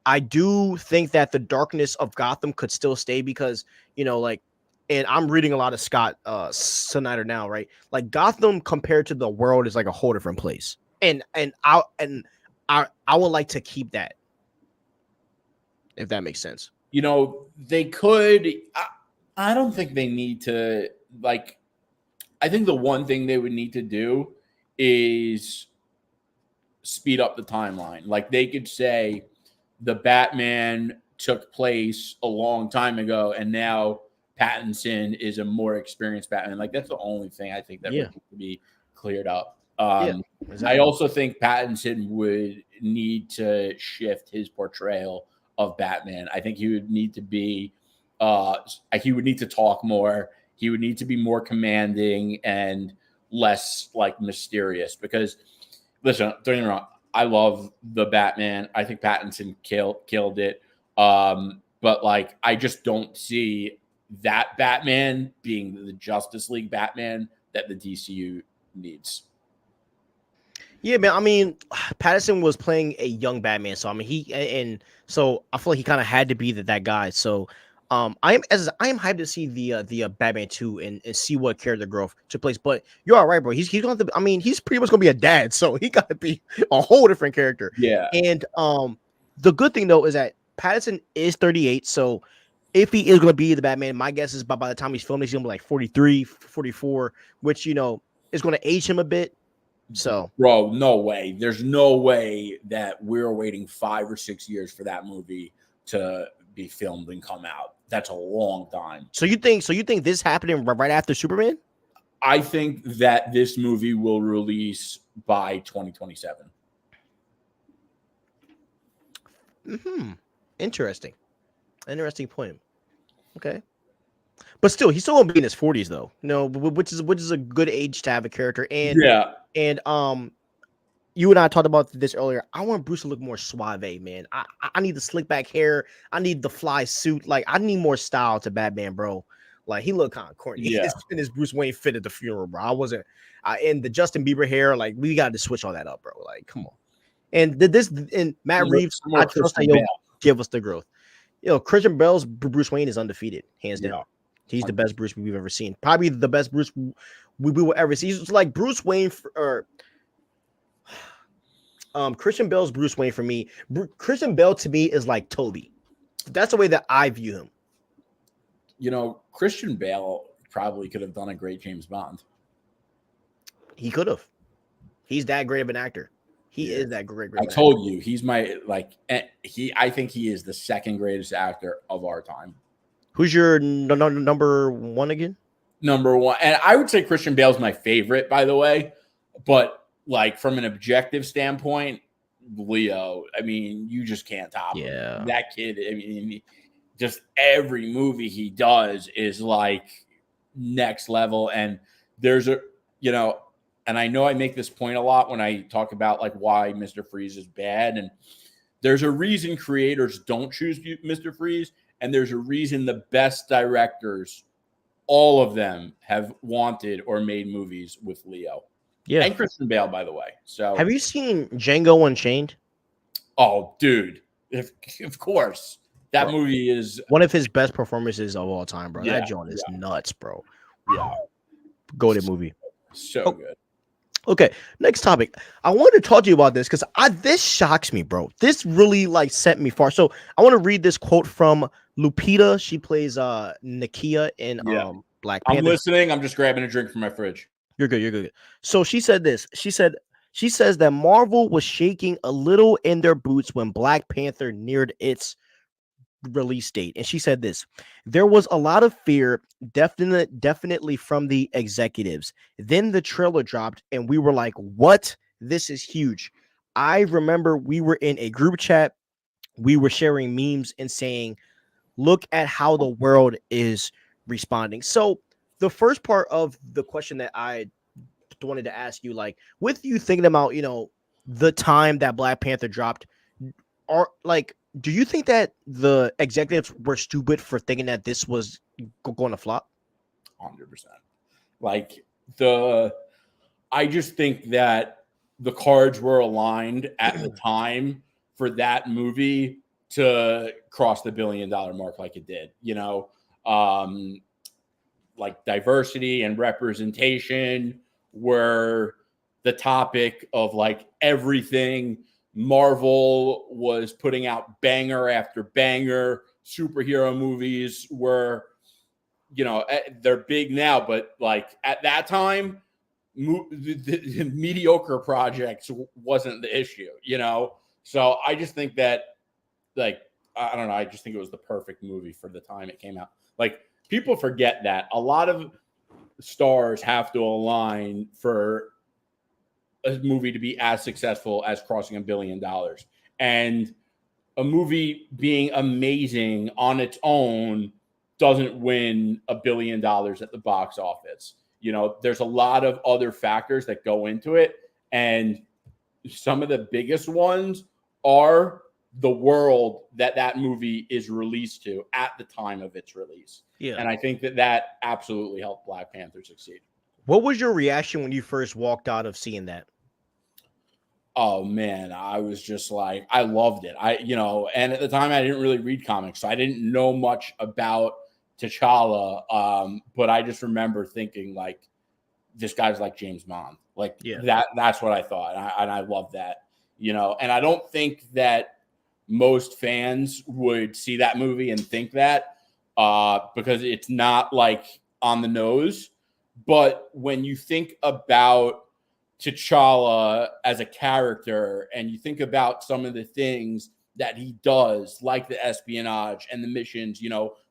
I do think that the darkness of Gotham could still stay because, like, and I'm reading a lot of Scott Snyder now, right? Like Gotham compared to the world is like a whole different place, and I would like to keep that, if that makes sense. You know, they could. I don't think they need to. Like, I think the one thing they would need to do is speed up the timeline. Like, they could say the Batman took place a long time ago, and now Pattinson is a more experienced Batman. Like, that's the only thing I think that would need to be cleared up. Exactly. I also think Pattinson would need to shift his portrayal of Batman. I think he would need to be he would need to talk more. He would need to be more commanding and less like mysterious, because listen, don't get me wrong, I love the Batman. I think Pattinson killed it. But like, I just don't see that Batman being the Justice League Batman that the DCU needs. Yeah, man. I mean, Pattinson was playing a young Batman, so I mean so I feel like he kind of had to be that guy. So I am hyped to see the Batman 2 and see what character growth took place. But you're all right, bro. He's going to, I mean, he's pretty much gonna be a dad, so he got to be a whole different character. Yeah. And the good thing though is that Pattinson is 38, so if he is going to be the Batman, my guess is by the time he's filming, he's going to be like 43, 44, which, you know, is going to age him a bit. So, bro, no way. There's no way that we're waiting 5 or 6 years for that movie to be filmed and come out. That's a long time. So you think this happening right after Superman? I think that this movie will release by 2027. Interesting point. Okay. But still, he's still gonna be in his 40s though. No, which is a good age to have a character. And you and I talked about this earlier. I want Bruce to look more suave, man. I need the slick back hair. I need the fly suit. Like, I need more style to Batman, bro. Like, he looked kind of corny. Yeah. And his Bruce Wayne fit at the funeral, bro. I wasn't. And the Justin Bieber hair, like, we got to switch all that up, bro. Like, come on. And Matt Reeves, I trust that he'll give us the growth. You know, Christian Bale's Bruce Wayne is undefeated, hands down. He's the best Bruce we've ever seen. Probably the best Bruce we will ever see. He's like Bruce Wayne Christian Bale's Bruce Wayne for me. Christian Bale to me is like Toby. That's the way that I view him. You know, Christian Bale probably could have done a great James Bond. He could have. He's that great of an actor. He is that great. I told you, he's my I think he is the second greatest actor of our time. Who's your number one again? Number one, and I would say Christian Bale's my favorite, by the way. But like, from an objective standpoint, Leo, I mean, you just can't top him. That kid, I mean, just every movie he does is like next level. And there's and I know I make this point a lot when I talk about like why Mr. Freeze is bad. And there's a reason creators don't choose Mr. Freeze. And there's a reason the best directors, all of them, have wanted or made movies with Leo. Yeah. And Christian Bale, by the way. So, have you seen Django Unchained? Oh, dude. Of course. That movie is one of his best performances of all time, bro. That joint is nuts, bro. Yeah. Go to movie. So good. Okay, next topic. I wanted to talk to you about this because this shocks me, bro. This really like sent me far. So I want to read this quote from Lupita. She plays Nakia in Black Panther. I'm listening. I'm just grabbing a drink from my fridge. You're good. So she said this. She says that Marvel was shaking a little in their boots when Black Panther neared its release date. And she said this: there was a lot of fear, definitely from the executives. Then the trailer dropped and we were like, what? This is huge. I remember we were in a group chat. We were sharing memes and saying, look at how the world is responding. So the first part of the question that I wanted to ask you, like, with you thinking about, the time that Black Panther dropped, do you think that the executives were stupid for thinking that this was going to flop? 100%. Like, I just think that the cards were aligned at the time for that movie to cross the $1 billion mark like it did. like diversity and representation were the topic of like everything. Marvel was putting out banger after banger. Superhero movies were, they're big now, but like at that time, the mediocre projects wasn't the issue, So I just think that, like, I don't know, I just think it was the perfect movie for the time it came out. Like, people forget that a lot of stars have to align for a movie to be as successful as crossing $1 billion. And a movie being amazing on its own doesn't win $1 billion at the box office. There's a lot of other factors that go into it. And some of the biggest ones are the world that movie is released to at the time of its release. Yeah. And I think that absolutely helped Black Panther succeed. What was your reaction when you first walked out of seeing that? Oh man, I was just like, I loved it. And at the time I didn't really read comics, so I didn't know much about T'Challa. But I just remember thinking like, this guy's like James Bond. Like that's what I thought. And I love that, and I don't think that most fans would see that movie and think that, because it's not like on the nose. But when you think about T'Challa as a character and you think about some of the things that he does, like the espionage and the missions,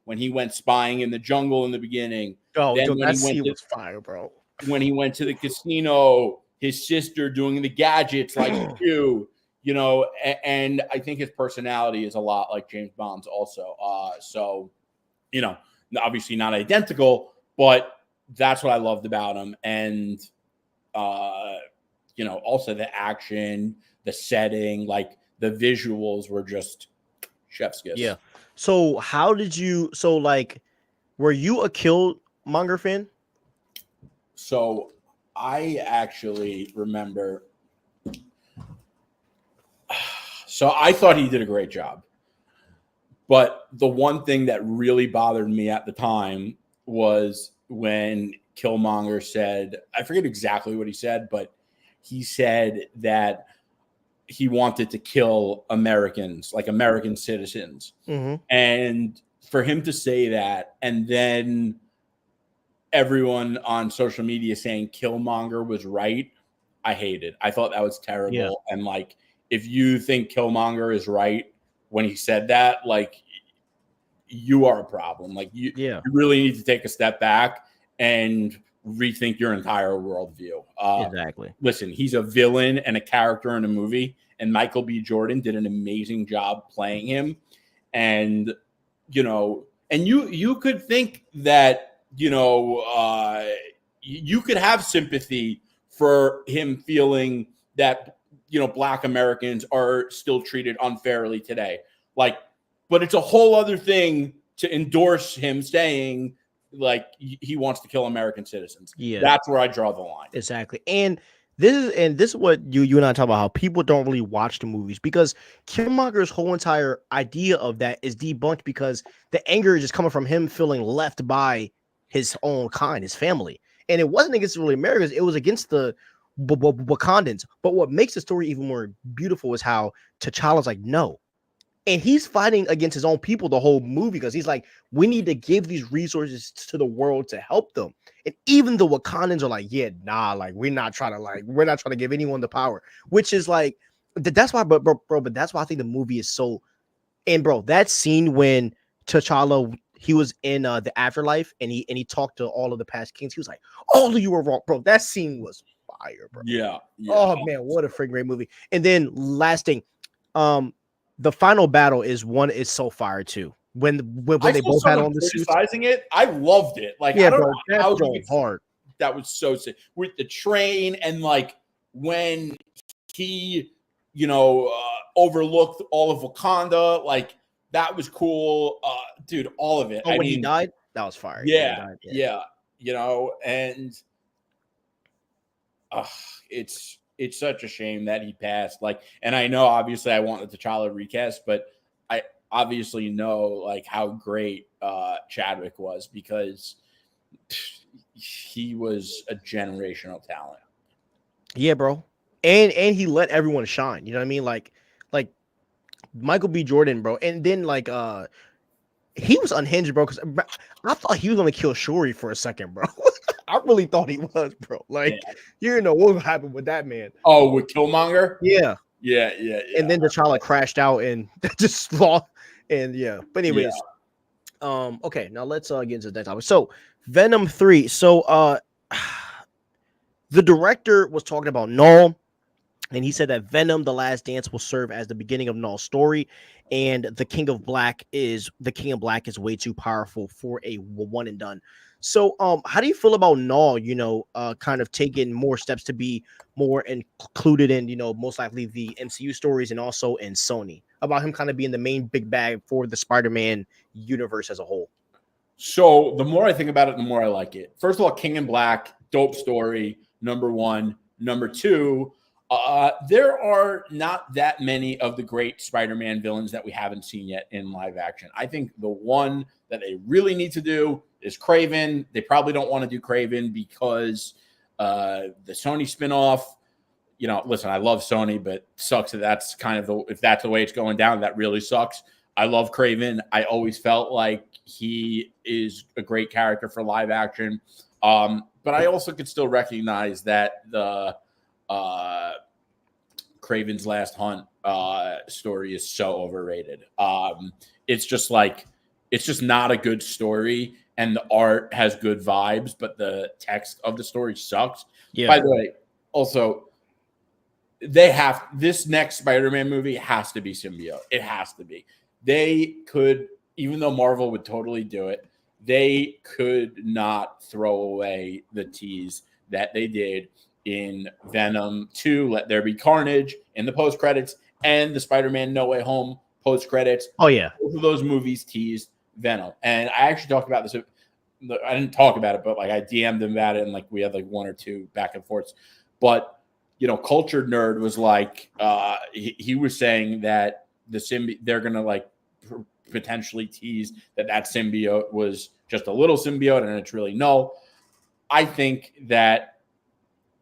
when he went spying in the jungle in the beginning. Oh, then that scene was fire, bro. When he went to the casino, his sister doing the gadgets like you, and I think his personality is a lot like James Bond's also. So, obviously not identical, but that's what I loved about him. And, also the action, the setting, like the visuals were just chef's kiss. Yeah. So were you a Killmonger fan? So I actually remember. So I thought he did a great job. But the one thing that really bothered me at the time was when Killmonger said, I forget exactly what he said, but he said that he wanted to kill Americans, like American citizens. Mm-hmm. And for him to say that, and then everyone on social media saying Killmonger was right, I hated. I thought that was terrible. Yeah. And like, if you think Killmonger is right when he said that, like, you are a problem. Like, you really need to take a step back and rethink your entire worldview. Exactly. Listen, he's a villain and a character in a movie, and Michael B. Jordan did an amazing job playing him. And, and you could think that, you could have sympathy for him feeling that, Black Americans are still treated unfairly today. Like, but it's a whole other thing to endorse him saying like he wants to kill American citizens. Yeah, that's where I draw the line. Exactly. And this is what you and I talk about, how people don't really watch the movies, because Killmonger's whole entire idea of that is debunked because the anger is just coming from him feeling left by his own kind, his family. And it wasn't against really Americans, it was against the Wakandans. But what makes the story even more beautiful is how T'Challa's like, no. And he's fighting against his own people the whole movie, because he's like, we need to give these resources to the world to help them. And even the Wakandans are like, yeah, nah, like we're not trying to give anyone the power, which is like, that's why, but that's why I think the movie is so. And bro, that scene when T'Challa, he was in the afterlife and he talked to all of the past kings, he was like, all of you were wrong, bro. That scene was fire, bro. Yeah. Oh man, what a freaking great movie. And then last thing, the final battle is so fire too. When they both had on the suits, criticizing it, I loved it. Like, yeah, I don't bro, know how that's hard. That was so sick with the train, and like when he, overlooked all of Wakanda, like that was cool, dude. All of it. Oh, he died, that was fire. Yeah, and it's such a shame that he passed. Like, and I know obviously I want the T'Challa recast, but I obviously know like how great Chadwick was, because he was a generational talent. Yeah, bro. And he let everyone shine. You know what I mean? Like Michael B. Jordan, bro. And then he was unhinged, bro. Because I thought he was gonna kill Shuri for a second, bro. I really thought he was, bro. Like you didn't know what would happen with that man. Oh, with Killmonger? Yeah. Yeah. And then T'Challa crashed out and just lost. And yeah. But anyways, okay, now let's get into the next topic. So Venom 3. So the director was talking about Null, and he said that Venom: The Last Dance will serve as the beginning of Null's story, and the King of Black is way too powerful for a one and done. So, how do you feel about Null? You know, kind of taking more steps to be more included in, you know, most likely the MCU stories and also in Sony, about him kind of being the main big bag for the Spider-Man universe as a whole. So the more I think about it, the more I like it. First of all, King in Black, dope story. Number one. Number two, there are not that many of the great Spider-Man villains that we haven't seen yet in live action. I think the one that they really need to do is Kraven. They probably don't want to do Kraven because the Sony spinoff, you know, listen, I love Sony, but sucks that that's kind of if that's the way it's going down, that really sucks. I love Kraven. I always felt like he is a great character for live action. But I also could still recognize that the Kraven's Last Hunt story is so overrated. It's just not a good story, and the art has good vibes, but the text of the story sucks. Yeah. By the way, also, this next Spider-Man movie has to be symbiote. It has to be. They could, even though Marvel would totally do it, they could not throw away the tease that they did in Venom 2, Let There Be Carnage, in the post-credits, and the Spider-Man No Way Home post-credits. Oh, yeah. Both of those movies teased Venom. And I actually talked about this. I didn't talk about it, but like I DM'd them about it, and like we had like one or two back and forths. But, you know, Cultured Nerd was like, he was saying that they're going to like potentially tease that symbiote was just a little symbiote and it's really no. I think that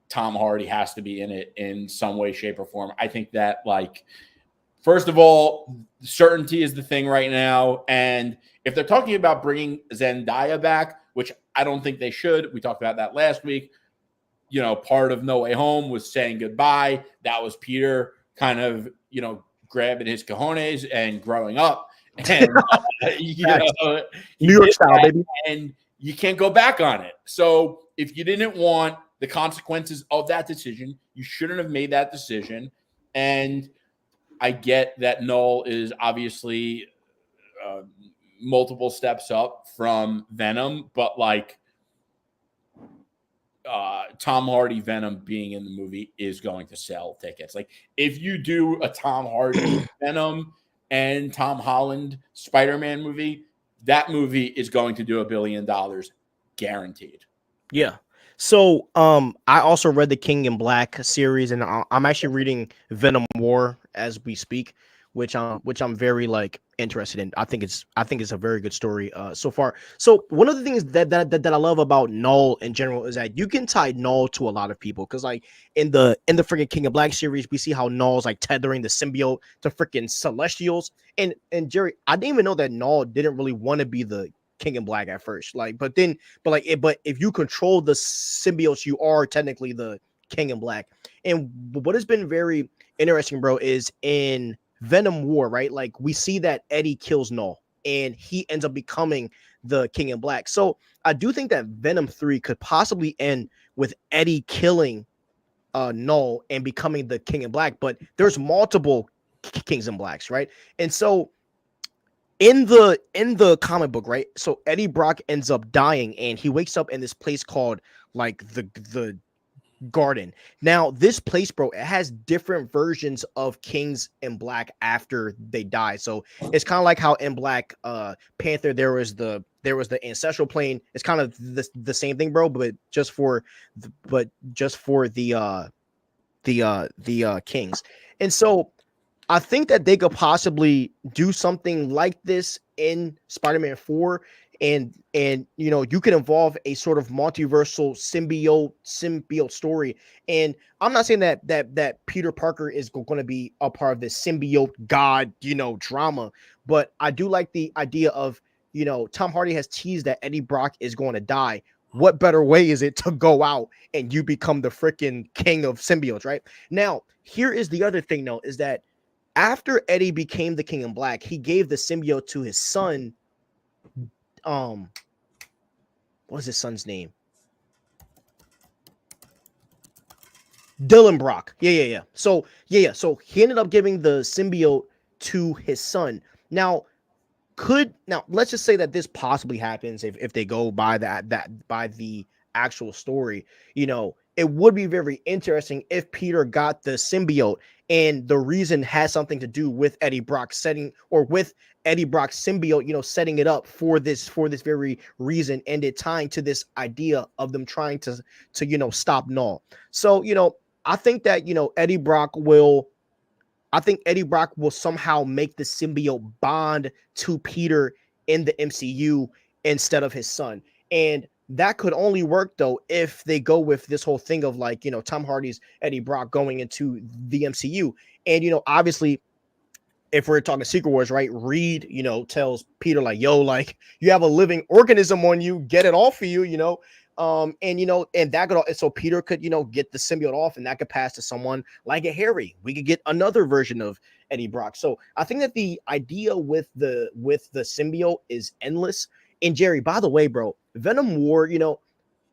Tom Hardy has to be in it in some way, shape, or form. I think that, like, first of all, certainty is the thing right now. And if they're talking about bringing Zendaya back, which I don't think they should, we talked about that last week. You know, part of No Way Home was saying goodbye. That was Peter kind of, you know, grabbing his cojones and growing up. And New York style, baby. And you can't go back on it. So if you didn't want the consequences of that decision, you shouldn't have made that decision. And I get that Null is obviously multiple steps up from Venom, but like Tom Hardy Venom being in the movie is going to sell tickets. Like if you do a Tom Hardy Venom and Tom Holland Spider-Man movie, that movie is going to do $1 billion guaranteed. Yeah. So I also read the King in Black series, and I'm actually reading Venom War as we speak, which I'm very like interested in. I think it's a very good story so far. So one of the things that I love about Null in general is that you can tie Null to a lot of people, because like in the freaking King in Black series, we see how Null's like tethering the symbiote to freaking Celestials, and Jerry, I didn't even know that Null didn't really want to be the King in Black at first, like, but if you control the symbiotes, you are technically the King in Black. And what has been very interesting, bro, is in Venom War, right? Like we see that Eddie kills Null and he ends up becoming the King in Black. So I do think that Venom 3 could possibly end with Eddie killing Null and becoming the King in Black, but there's multiple Kings in Blacks, right? And so in the comic book, right? So Eddie Brock ends up dying and he wakes up in this place called like the Garden. Now, this place, bro, it has different versions of Kings in Black after they die. So it's kind of like how in Black Panther there was the ancestral plane. It's kind of the same thing, bro, but just for the kings. And so I think that they could possibly do something like this in Spider-Man 4. and you know, you can involve a sort of multiversal symbiote story. And I'm not saying that Peter Parker is going to be a part of this symbiote god, you know, drama, but I do like the idea of, you know, Tom Hardy has teased that Eddie Brock is going to die. What better way is it to go out and you become the freaking king of symbiotes, right? Now, here is the other thing, though, is that after Eddie became the King in Black, he gave the symbiote to his son. What was his son's name? Dylan Brock. Yeah. So So he ended up giving the symbiote to his son. Now, let's just say that this possibly happens if they go by that by the actual story. You know, it would be very interesting if Peter got the symbiote and the reason has something to do with Eddie Brock setting, or with Eddie Brock's symbiote, you know, setting it up for this very reason, and it tying to this idea of them trying to you know, stop Null. So, you know, I think that, you know, I think Eddie Brock will somehow make the symbiote bond to Peter in the MCU instead of his son. And that could only work, though, if they go with this whole thing of, like, you know, Tom Hardy's Eddie Brock going into the MCU. And, you know, obviously, if we're talking Secret Wars, right, Reed, you know, tells Peter, like, yo, like, you have a living organism on you, get it off of you, you know. And, you know, and that could, so Peter could, you know, get the symbiote off, and that could pass to someone like a Harry. We could get another version of Eddie Brock. So I think that the idea with the symbiote is endless. And Jerry, by the way, bro, Venom War, you know,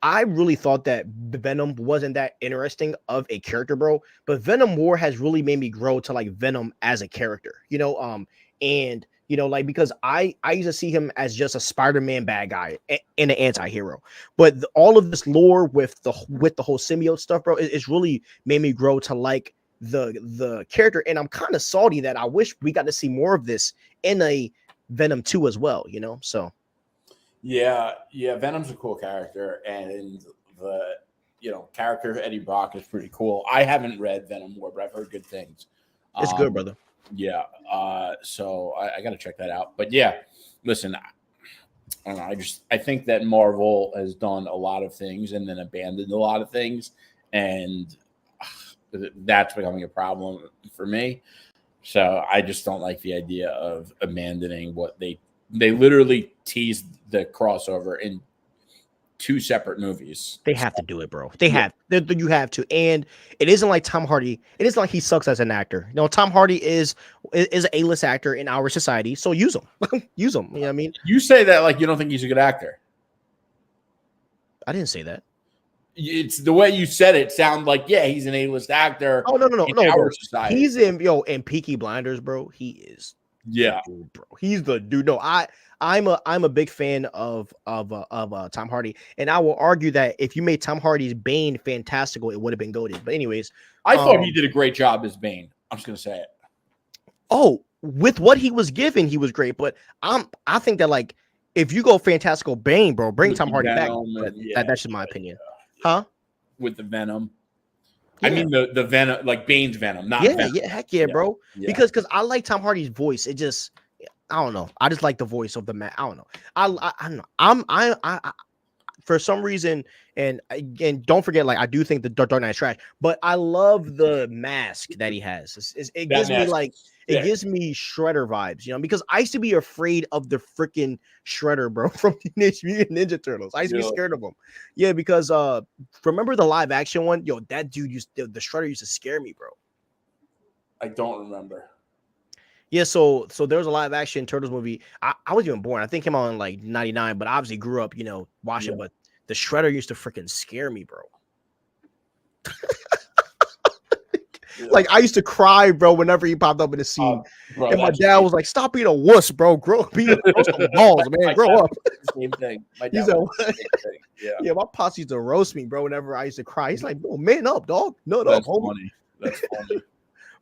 I really thought that Venom wasn't that interesting of a character, bro. But Venom War has really made me grow to like Venom as a character, you know. And you know, like, because I used to see him as just a Spider-Man bad guy and an anti-hero. But all of this lore with the whole symbiote stuff, bro, it's really made me grow to like the character. And I'm kind of salty that I wish we got to see more of this in a Venom 2 as well, you know. So yeah, Venom's a cool character, and the, you know, character of Eddie Brock is pretty cool. I haven't read Venom War, but I've heard good things. It's good, brother. Yeah, so I got to check that out. But yeah, listen, I don't know. I think that Marvel has done a lot of things and then abandoned a lot of things, and that's becoming a problem for me. So I just don't like the idea of abandoning what they literally teased the crossover in 2 separate movies. They have to do it, bro. You have to. And it isn't like Tom Hardy. It isn't like he sucks as an actor. You know, Tom Hardy is an A-list actor in our society. So use him. Use him. You know what I mean? You say that like you don't think he's a good actor. I didn't say that. It's the way you said it. Sound like, yeah, he's an A-list actor. Oh, no, bro. Society. He's in Peaky Blinders, bro. He is. Yeah, dude, bro. He's the dude. No, I'm a big fan of Tom Hardy, and I will argue that if you made Tom Hardy's Bane fantastical, it would have been goated. But anyways, I thought he did a great job as Bane. I'm just gonna say it. Oh, with what he was given, he was great. But I think that, like, if you go fantastical Bane, bro, bring Tom Hardy back. That's just my opinion, huh? With the Venom. Yeah. I mean the Venom, like Bane's Venom, not Venom. Yeah, heck yeah, bro. Yeah. Because I like Tom Hardy's voice. It just, I don't know. I just like the voice of the man. I don't know. I don't know. I for some reason, and don't forget, like, I do think the Dark Knight is trash, but I love the mask that he has. It gives me like, it gives me Shredder vibes, you know, because I used to be afraid of the freaking Shredder, bro, from Teenage Mutant Ninja Turtles. I used to be scared of him. Yeah, because remember the live action one? Yo, that dude the Shredder used to scare me, bro. I don't remember. Yeah, so there was a live action Turtles movie. I wasn't even born. I think it came out in like 99, but I obviously grew up, you know, watching. But the Shredder used to freaking scare me, bro. Like, I used to cry, bro, whenever he popped up in the scene. Bro, and my dad was like, "Stop being a wuss, bro. Grow some balls, man. Grow up." Same thing. My dad yeah, my pops used to roast me, bro, whenever I used to cry. He's like, "Bro, man up, dog. No, that's funny. That's funny."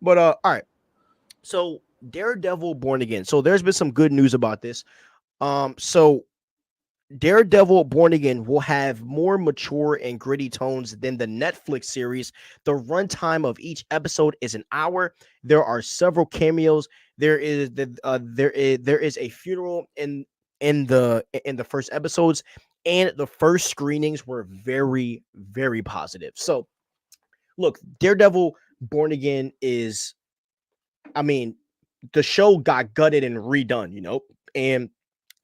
But all right. So Daredevil Born Again. So there's been some good news about this. So Daredevil Born Again will have more mature and gritty tones than the Netflix series. The runtime of each episode is an hour. There are several cameos. There is a funeral in in the first episodes, and the first screenings were very, very positive. So look, Daredevil Born Again is, I mean, the show got gutted and redone, and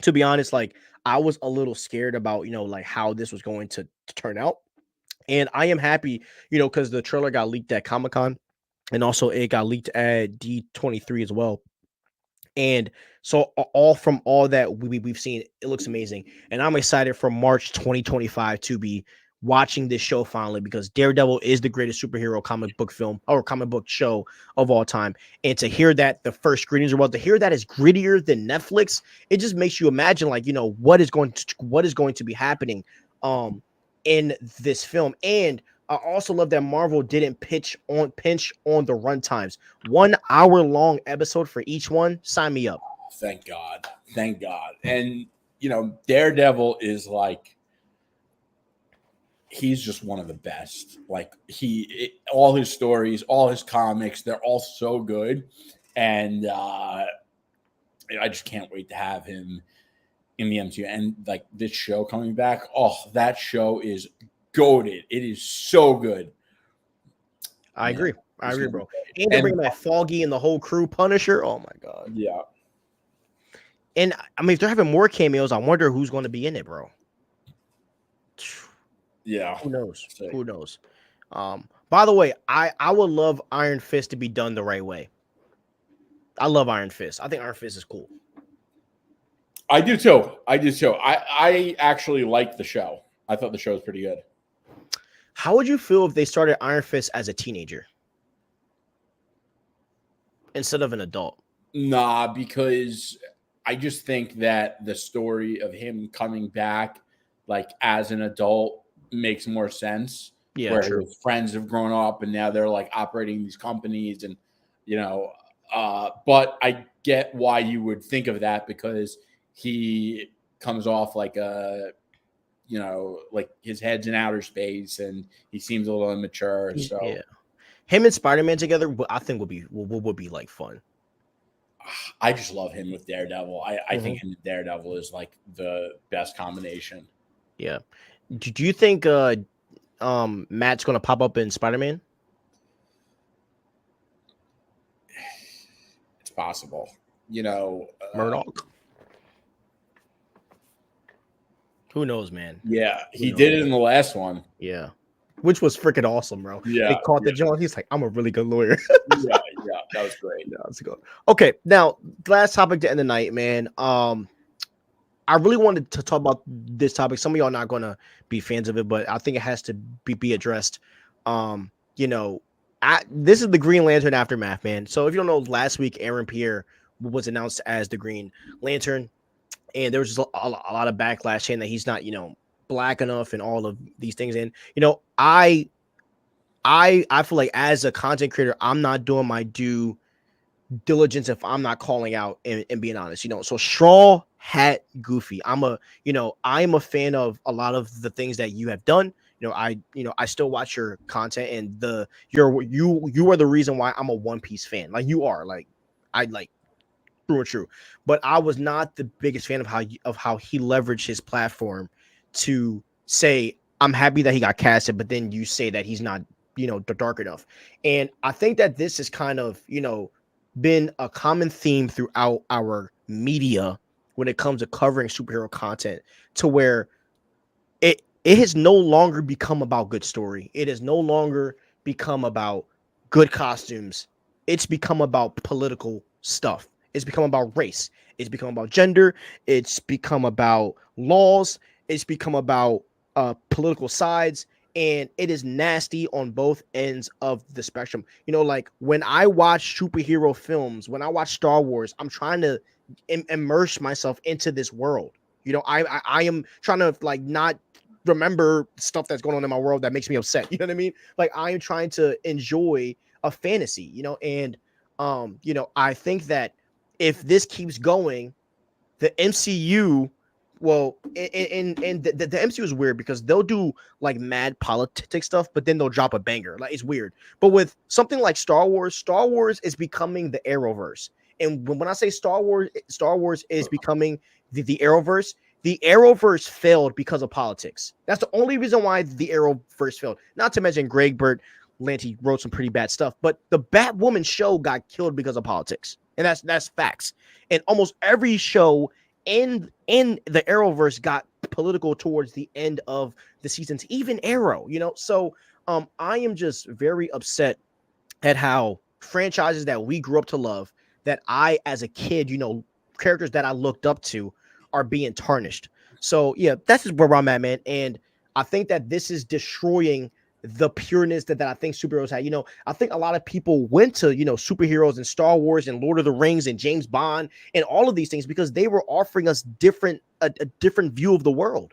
to be honest, like I was a little scared about, like how this was going to turn out. And I am happy, because the trailer got leaked at Comic-Con, and also it got leaked at D23 as well. And so all from all that we've seen, it looks amazing. And I'm excited for March 2025 to be watching this show finally, because Daredevil is the greatest superhero comic book film or comic book show of all time. And to hear that the first screenings are well, to hear that is grittier than Netflix, it just makes you imagine, like, what is going to be happening in this film. And I also love that Marvel didn't pinch on the run times. 1 hour long episode for each one. Sign me up. Thank God. And Daredevil is like, he's just one of the best. Like all his stories, all his comics, they're all so good. And I just can't wait to have him in the MCU. And like this show coming back, that show is goated. It is so good. I agree, bro. And they're bringing that Foggy and the whole crew, Punisher. Oh my God. Yeah. And I mean, if they're having more cameos, I wonder who's going to be in it, bro. Yeah. Who knows? By the way, I would love Iron Fist to be done the right way. I love Iron Fist. I think Iron Fist is cool. I do too. I actually liked the show. I thought the show was pretty good. How would you feel if they started Iron Fist as a teenager instead of an adult? Nah, because I just think that the story of him coming back, like as an adult, makes more sense. Yeah, where true. His friends have grown up and now they're like operating these companies, and but I get why you would think of that, because he comes off like a, like his head's in outer space and he seems a little immature. So yeah, him and Spider-Man together, I think would be like fun. I just love him with Daredevil. I think him and Daredevil is like the best combination. Yeah. Do you think Matt's gonna pop up in Spider-Man? It's possible. Murdoch. Who knows, man? Yeah, he did it in the last one. Yeah, which was freaking awesome, bro. Yeah, they caught the joint. He's like, "I'm a really good lawyer." yeah, that was great. Yeah, let's go. Okay, now last topic to end the night, man. I really wanted to talk about this topic. Some of y'all are not gonna be fans of it, but I think it has to be addressed. This is the Green Lantern aftermath, man. So if you don't know, last week Aaron Pierre was announced as the Green Lantern, and there was just a lot of backlash saying that he's not, black enough and all of these things. And I feel like as a content creator, I'm not doing my due diligence if I'm not calling out and being honest. So Straw Hat Goofy, I'm a fan of a lot of the things that you have done. I still watch your content, and you are the reason why I'm a One Piece fan. Like you are, like I like true and true. But I was not the biggest fan of how he leveraged his platform to say, I'm happy that he got casted, but then you say that he's not, dark enough. And I think that this has kind of, been a common theme throughout our media when it comes to covering superhero content, to where it has no longer become about good story. It has no longer become about good costumes. It's become about political stuff. It's become about race. It's become about gender. It's become about laws. It's become about political sides. And it is nasty on both ends of the spectrum. Like when I watch superhero films, when I watch Star Wars, I'm trying to immerse myself into this world. I am trying to like not remember stuff that's going on in my world that makes me upset. You know what I mean? Like I am trying to enjoy a fantasy, and I think that if this keeps going, the MCU, well, and the MCU is weird because they'll do like mad politics stuff, but then they'll drop a banger. Like it's weird. But with something like Star Wars is becoming the Arrowverse. And when I say Star Wars is becoming the Arrowverse. The Arrowverse failed because of politics. That's the only reason why the Arrowverse failed. Not to mention Greg Berlanti wrote some pretty bad stuff, but the Batwoman show got killed because of politics, and that's facts. And almost every show in the Arrowverse got political towards the end of the seasons, even Arrow. So I am just very upset at how franchises that we grew up to love, that I as a kid, characters that I looked up to, are being tarnished. So yeah, that's just where I'm at, man. And I think that this is destroying the pureness that I think superheroes had. I think a lot of people went to, superheroes and Star Wars and Lord of the Rings and James Bond and all of these things because they were offering us a different view of the world.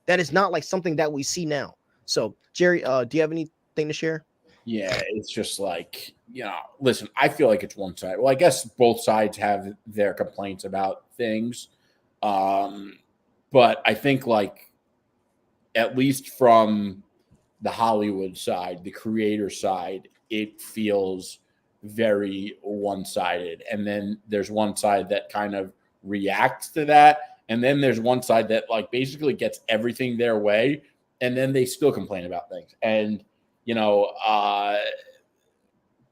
That is not like something that we see now. So Jerry, do you have anything to share? Yeah, it's just like, listen, I feel like it's one side. Well, I guess both sides have their complaints about things. But I think, like, at least from the Hollywood side, the creator side, it feels very one-sided. And then there's one side that kind of reacts to that. And then there's one side that, like, basically gets everything their way. And then they still complain about things. And,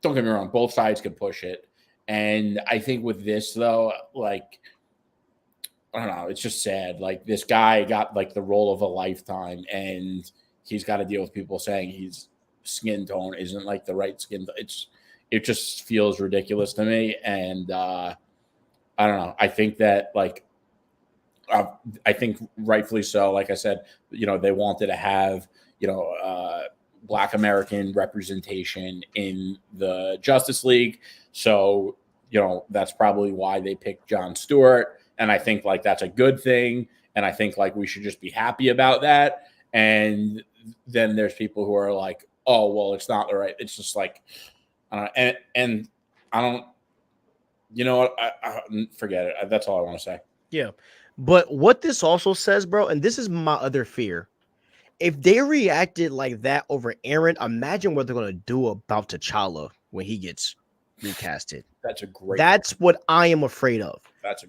don't get me wrong, both sides can push it. And I think with this, though, like, I don't know, it's just sad. Like, this guy got like the role of a lifetime, and he's got to deal with people saying his skin tone isn't like the right skin. It just feels ridiculous to me. And I don't know. I think that, like, I think rightfully so. Like I said, they wanted to have, Black American representation in the Justice League. So, that's probably why they picked Jon Stewart. And I think, like, that's a good thing. And I think, like, we should just be happy about that. And then there's people who are like, oh, well, it's not the right. It's just like, and I don't, what? I forget it. That's all I want to say. Yeah. But what this also says, bro, and this is my other fear. If they reacted like that over Aaron, imagine what they're going to do about T'Challa when he gets recasted. That's what I am afraid of.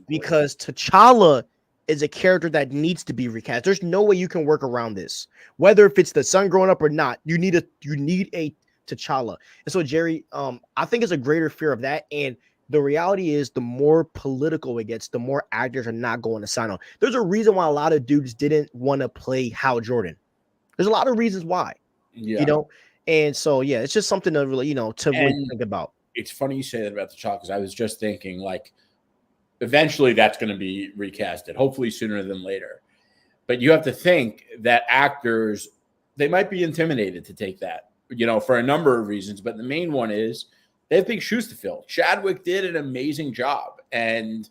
Because T'Challa is a character that needs to be recast. There's no way you can work around this. Whether if it's the son growing up or not, you need a T'Challa. And so, Jerry, I think it's a greater fear of that. And the reality is, the more political it gets, the more actors are not going to sign on. There's a reason why a lot of dudes didn't want to play Hal Jordan. There's a lot of reasons why, and so, yeah, it's just something to really, really think about. It's funny you say that about T'Challa, because I was just thinking, like, eventually that's going to be recasted, hopefully sooner than later. But you have to think that actors, they might be intimidated to take that, for a number of reasons. But the main one is they have big shoes to fill. Chadwick did an amazing job, and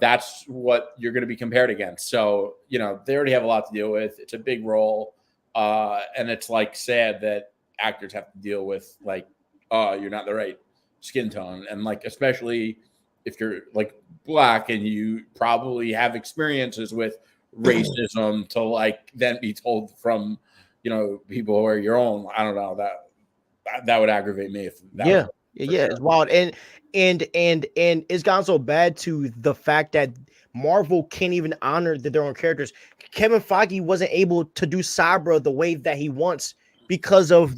that's what you're going to be compared against. So, they already have a lot to deal with. It's a big role. And it's, like, sad that actors have to deal with, like, oh, you're not the right skin tone. And, like, especially if you're, like, Black and you probably have experiences with racism, to, like, then be told from, people who are your own. I don't know, that would aggravate me. If that yeah. It's wild. And it's gone so bad to the fact that Marvel can't even honor their own characters. Kevin Feige wasn't able to do Sabra the way that he wants because of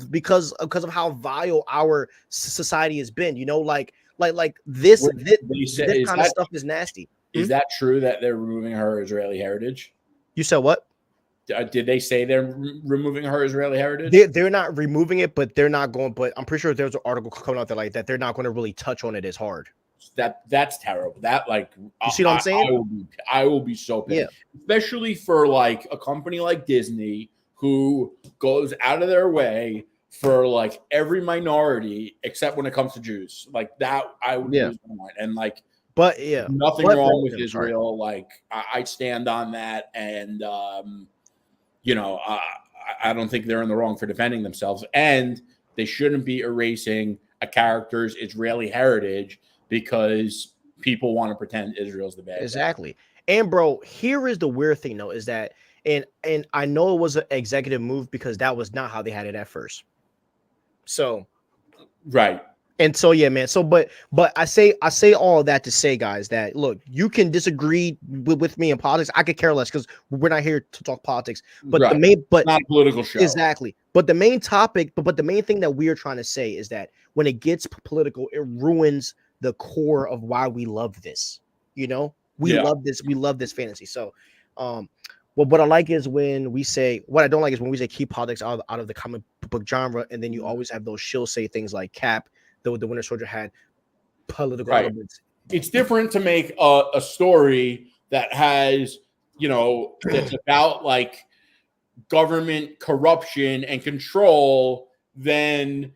how vile our society has been. Like this kind of stuff is nasty. Is that true that they're removing her Israeli heritage? You said what? Did they say they're removing her Israeli heritage? They're not removing it, but they're not going. But I'm pretty sure there's an article coming out that they're not going to really touch on it as hard. That's terrible. That, like, you see what I'm saying? I will be so pissed, especially for, like, a company like Disney, who goes out of their way for, like, every minority except when it comes to Jews. Like, that I would lose my mind. And, like, but nothing wrong with Israel. Like, I stand on that, and I don't think they're in the wrong for defending themselves, and they shouldn't be erasing a character's Israeli heritage because people want to pretend Israel's the bad guy. Exactly. And, bro, here is the weird thing, though, is that, and I know it was an executive move because that was not how they had it at first. So, right. And so yeah, man. So but I say all of that to say, guys, that look, you can disagree with me in politics. I could care less because we're not here to talk politics. But right. the main, but not a political show. Exactly. But the main topic, but the main thing that we are trying to say is that when it gets political, it ruins the core of why we love this. You know, we love this. We love this fantasy. So, well, what I like is when we say, what I don't like is when we say keep politics out of the comic book genre, and then you always have those she'll say things like Cap, the Winter Soldier had political elements. It's different to make a story that has, that's about like government corruption and control than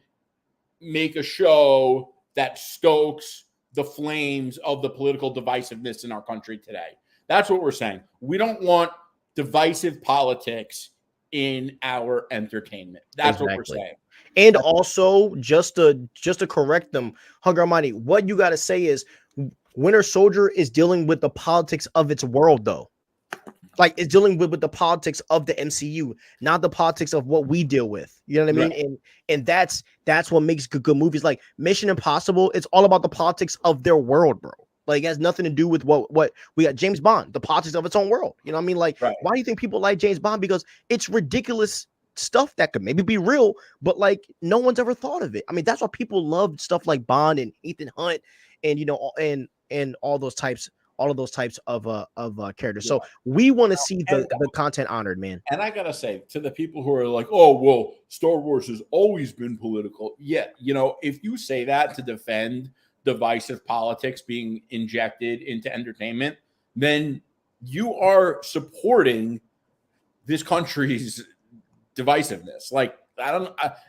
make a show that stokes the flames of the political divisiveness in our country today. That's what we're saying. We don't want divisive politics in our entertainment. That's what we're saying. And also, just to correct them, Hunger Almighty, what you got to say is Winter Soldier is dealing with the politics of its world, though. Like, it's dealing with the politics of the MCU, not the politics of what we deal with. You know what I mean? Right. And that's what makes good movies. Like Mission Impossible, it's all about the politics of their world, bro. Like, it has nothing to do with what we got. James Bond, the politics of its own world. You know what I mean? Like, why do you think people like James Bond? Because it's ridiculous stuff that could maybe be real, but like no one's ever thought of it. I mean, that's why people love stuff like Bond and Ethan Hunt and and all of those types of characters. So we want to see the content honored, man. And I gotta say to the people who are like, oh well, Star Wars has always been political. Yeah, if you say that to defend divisive politics being injected into entertainment, then you are supporting this country's divisiveness. Like,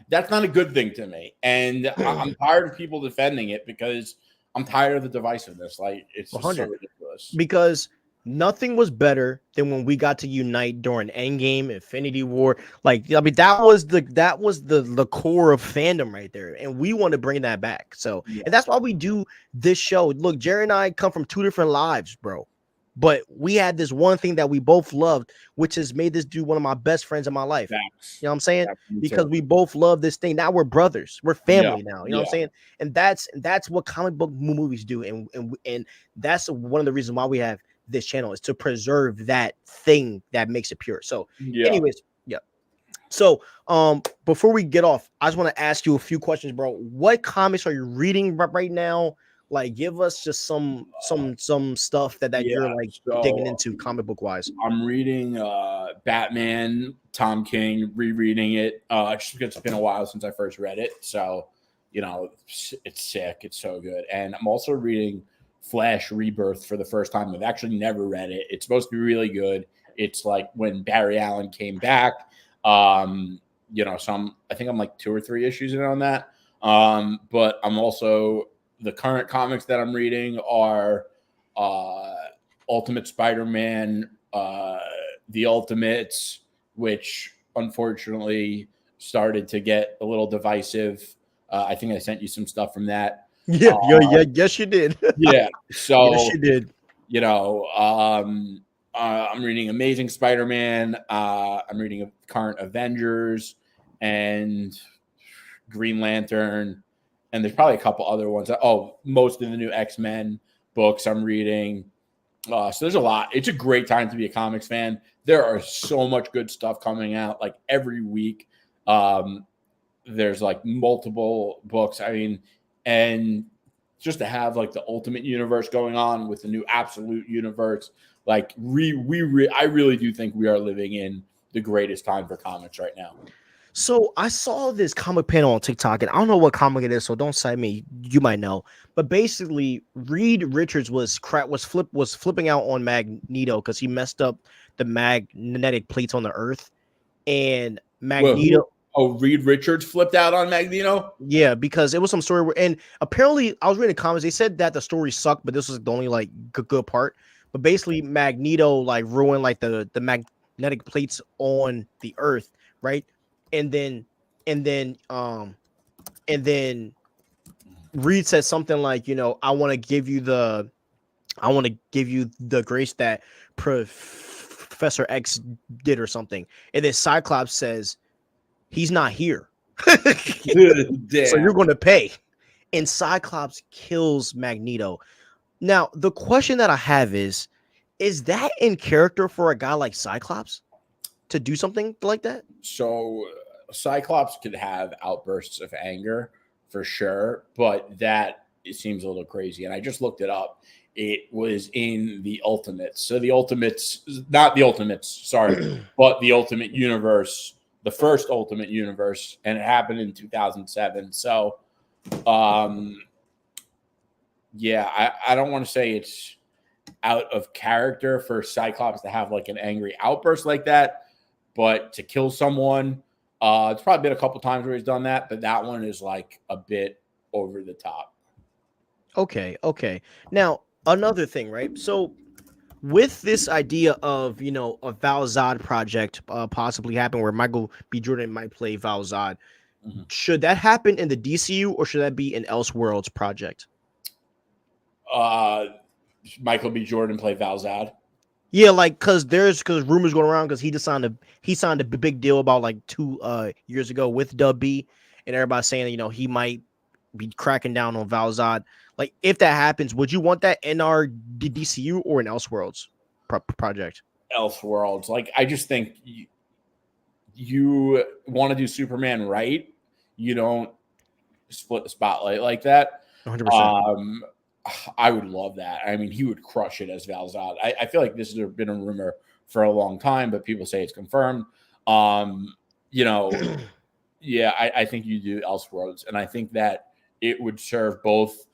that's not a good thing to me. And I'm tired of people defending it because I'm tired of the divisiveness. Like, it's just so ridiculous. Because nothing was better than when we got to unite during Endgame, Infinity War. Like, I mean, that was the core of fandom right there. And we want to bring that back. So, and that's why we do this show. Look, Jerry and I come from two different lives, bro. But we had this one thing that we both loved, which has made this dude one of my best friends in my life. Thanks. You know what I'm saying? Because we both love this thing. Now we're brothers. We're family now. You know what I'm saying? And that's what comic book movies do. And that's one of the reasons why we have this channel, is to preserve that thing that makes it pure. So anyways, so before we get off, I just want to ask you a few questions, bro. What comics are you reading right now? Like, give us just some stuff that you're like digging into comic book wise. I'm reading Batman, Tom King, rereading it just because it's been a while since I first read it. So, it's sick. It's so good. And I'm also reading Flash Rebirth for the first time. I've actually never read it. It's supposed to be really good. It's like when Barry Allen came back. I think I'm like 2 or 3 issues in on that. But I'm also, the current comics that I'm reading are Ultimate Spider-Man, The Ultimates, which unfortunately started to get a little divisive. I think I sent you some stuff from that. Yeah, yes, you did. Yeah, so yes, you did. I'm reading Amazing Spider-Man. I'm reading current Avengers and Green Lantern. And there's probably a couple other ones. Most of the new X-Men books I'm reading. So there's a lot. It's a great time to be a comics fan. There are so much good stuff coming out like every week. There's like multiple books. I mean, and just to have like the Ultimate Universe going on with the new Absolute Universe, like I really do think we are living in the greatest time for comics right now. So I saw this comic panel on TikTok, and I don't know what comic it is, so don't cite me. You might know, but basically, Reed Richards was flipping out on Magneto because he messed up the magnetic plates on the Earth, and Magneto. Reed Richards flipped out on Magneto? Yeah, because it was some story and apparently I was reading the comments. They said that the story sucked, but this was the only like good part. But basically, Magneto like ruined like the magnetic plates on the Earth, right? And then Reed said something like, I want to give you the grace that Professor X did or something. And then Cyclops says, he's not here. So you're going to pay. and Cyclops kills Magneto. Now, the question that I have is that in character for a guy like Cyclops to do something like that? So Cyclops could have outbursts of anger for sure, but that it seems a little crazy. And I just looked it up. It was in the Ultimates. So the Ultimates, not the Ultimates, sorry, but the Ultimate Universe, the first Ultimate Universe, and it happened in 2007. So, yeah, I don't want to say it's out of character for Cyclops to have like an angry outburst like that, but to kill someone, it's probably been a couple times where he's done that, but that one is like a bit over the top. Okay. Now, another thing, right? So with this idea of, a Val Zod project possibly happen where Michael B. Jordan might play Val Zod, should that happen in the DCU or should that be an Elseworlds project? Michael B. Jordan play Val Zod. Yeah, like because rumors going around because he signed a big deal about like 2 years ago with Dub B, and everybody's saying that, he might be cracking down on Val Zod. Like, if that happens, would you want that in our DCU or an Elseworlds project? Elseworlds. Like, I just think you want to do Superman right. You don't split the spotlight like that. 100%. I would love that. I mean, he would crush it as Val Zod. I feel like this has been a rumor for a long time, but people say it's confirmed. Yeah, I think you do Elseworlds, and I think that it would serve both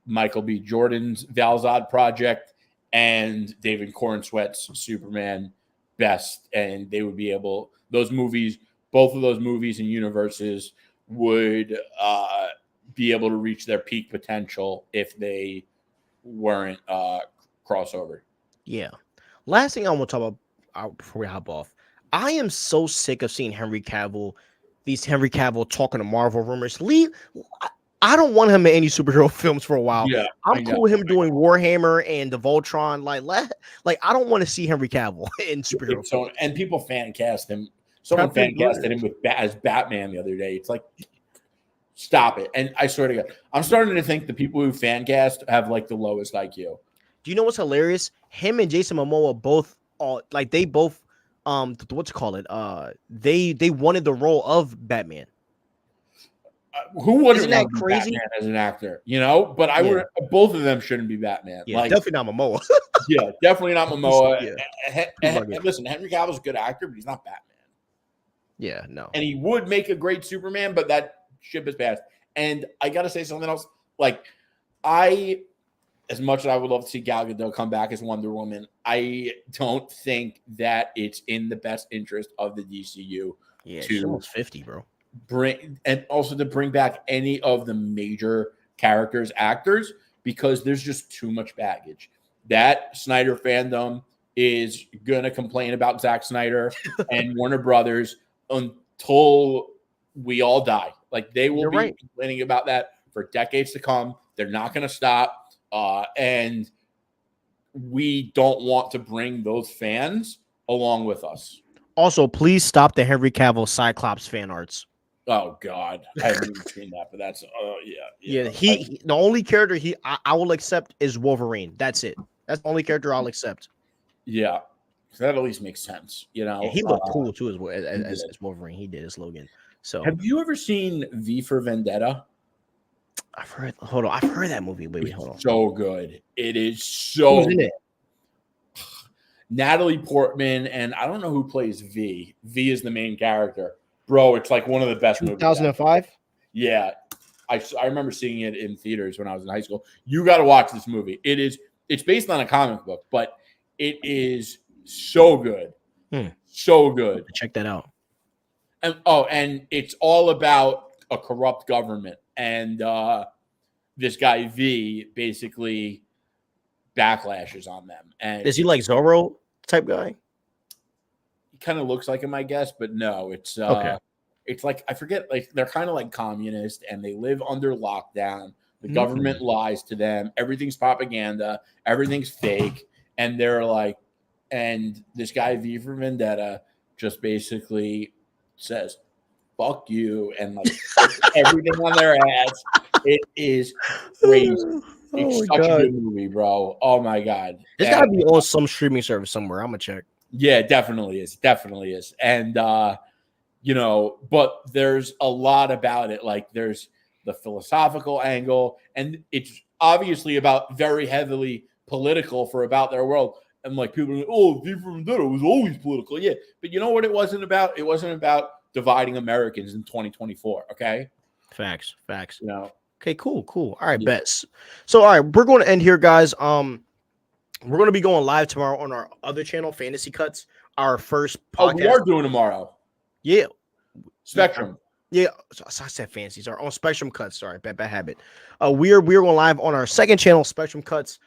Michael B. Jordan's Val Zod project and David Corenswet's Superman best, and they would be able both of those movies and universes would be able to reach their peak potential if they weren't crossover. Yeah. Last thing I want to talk about before we hop off, I am so sick of seeing Henry Cavill talking to Marvel rumors. I don't want him in any superhero films for a while. Yeah, I'm cool with him doing Warhammer and the Voltron. Like I don't want to see Henry Cavill in superhero films. And people fan cast him. Someone fan casted him as Batman the other day. It's like, stop it. And I swear to God, I'm starting to think the people who fan cast have like the lowest IQ. Do you know what's hilarious? Him and Jason Momoa both what's it called? They wanted the role of Batman. Who wouldn't want to be Batman as an actor, But both of them shouldn't be Batman. Yeah, definitely not Momoa. Yeah, definitely not Momoa. And listen, Henry Cavill's a good actor, but he's not Batman. Yeah, no. And he would make a great Superman, but that ship is passed. And I got to say something else. Like, as much as I would love to see Gal Gadot come back as Wonder Woman, I don't think that it's in the best interest of the DCU. Yeah, she's almost 50, bro. To bring back any of the major actors, because there's just too much baggage. That Snyder fandom is gonna complain about Zack Snyder and Warner Brothers until we all die. Like, they will be complaining about that for decades to come. They're not gonna stop, and we don't want to bring those fans along with us. Also, please stop the Henry Cavill Cyclops fan arts. Oh God, I haven't even seen that, but that's yeah. The only character I will accept is Wolverine. That's it. That's the only character I'll accept. Yeah, that at least makes sense. Yeah, he looked cool too as Wolverine. He did as Logan. So, have you ever seen V for Vendetta? I've heard that movie. Wait, hold on. So good. It is so. Who's in it? Natalie Portman, and I don't know who plays V. V is the main character. Bro, it's like one of the best movies. 2005? Yeah. I remember seeing it in theaters when I was in high school. You got to watch this movie. It's based on a comic book, but it is so good. So good. Check that out. And it's all about a corrupt government. And this guy V basically backlashes on them. And is he like Zorro type guy? Kind of looks like him, I guess, but no, it's okay. It's like, I forget, like, they're kind of like communist and they live under lockdown. The government lies to them. Everything's propaganda. Everything's fake. And they're like, and this guy V for Vendetta just basically says, fuck you, and like everything on their ass. It is crazy. Oh It's my such a God. good movie, bro. Oh my God. It's got to be on some streaming service somewhere. I'm gonna check. Yeah, it definitely is. Definitely is. And you know, but there's a lot about it. Like there's the philosophical angle, and it's obviously about very heavily political for About Their World. And like people are like, oh, V for Vendetta was always political. Yeah. But you know what it wasn't about? It wasn't about dividing Americans in 2024. Okay. Facts. You know, Okay, cool. All right, yeah. bets. So, all right, we're going to end here, guys. We're going to be going live tomorrow on our other channel, Fantasy Cuts, our first podcast. Oh, we are doing tomorrow. Yeah. Spectrum. Yeah. So I said Fantasy. Sorry, on Spectrum Cuts. Sorry, bad habit. We're going live on our second channel, Spectrum Cuts.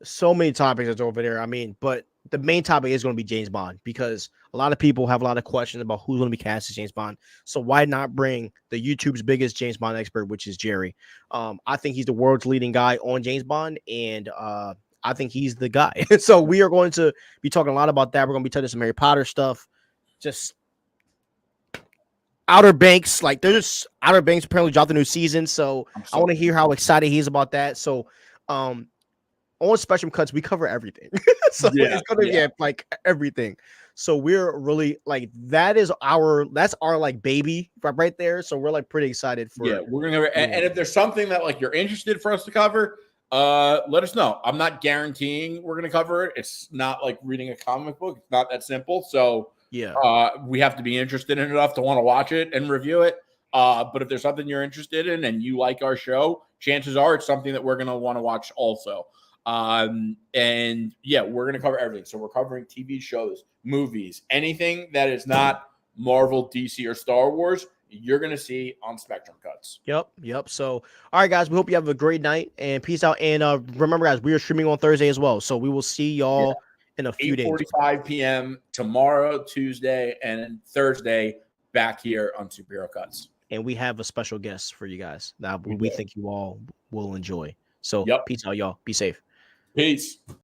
So many topics that's over there. I mean, but the main topic is going to be James Bond because a lot of people have a lot of questions about who's going to be cast as James Bond. So why not bring the YouTube's biggest James Bond expert, which is Jerry? I think he's the world's leading guy on James Bond, and I think he's the guy. So we are going to be talking a lot about that. We're going to be touching some Harry Potter stuff, just Outer Banks. Like there's Outer Banks apparently dropped a new season, so I want to hear how excited he is about that. So, on Spectrum Cuts, we cover everything. So it's gonna get like everything. So we're really like that's our like baby right there. So we're like pretty excited for we're gonna cover, and if there's something that like you're interested for us to cover, let us know. I'm not guaranteeing we're gonna cover it. It's not like reading a comic book, it's not that simple. So we have to be interested in enough to want to watch it and review it. But if there's something you're interested in and you like our show, chances are it's something that we're gonna want to watch also. And we're going to cover everything. So we're covering TV shows, movies, anything that is not Marvel, DC, or Star Wars, you're going to see on Spectrum Cuts. Yep. So, all right, guys, we hope you have a great night and peace out. And remember, guys, we are streaming on Thursday as well. So we will see y'all in a few days. 8:45 p.m. tomorrow, Tuesday, and Thursday back here on Superherocuts. And we have a special guest for you guys that we think you all will enjoy. So peace out, y'all. Be safe. Peace.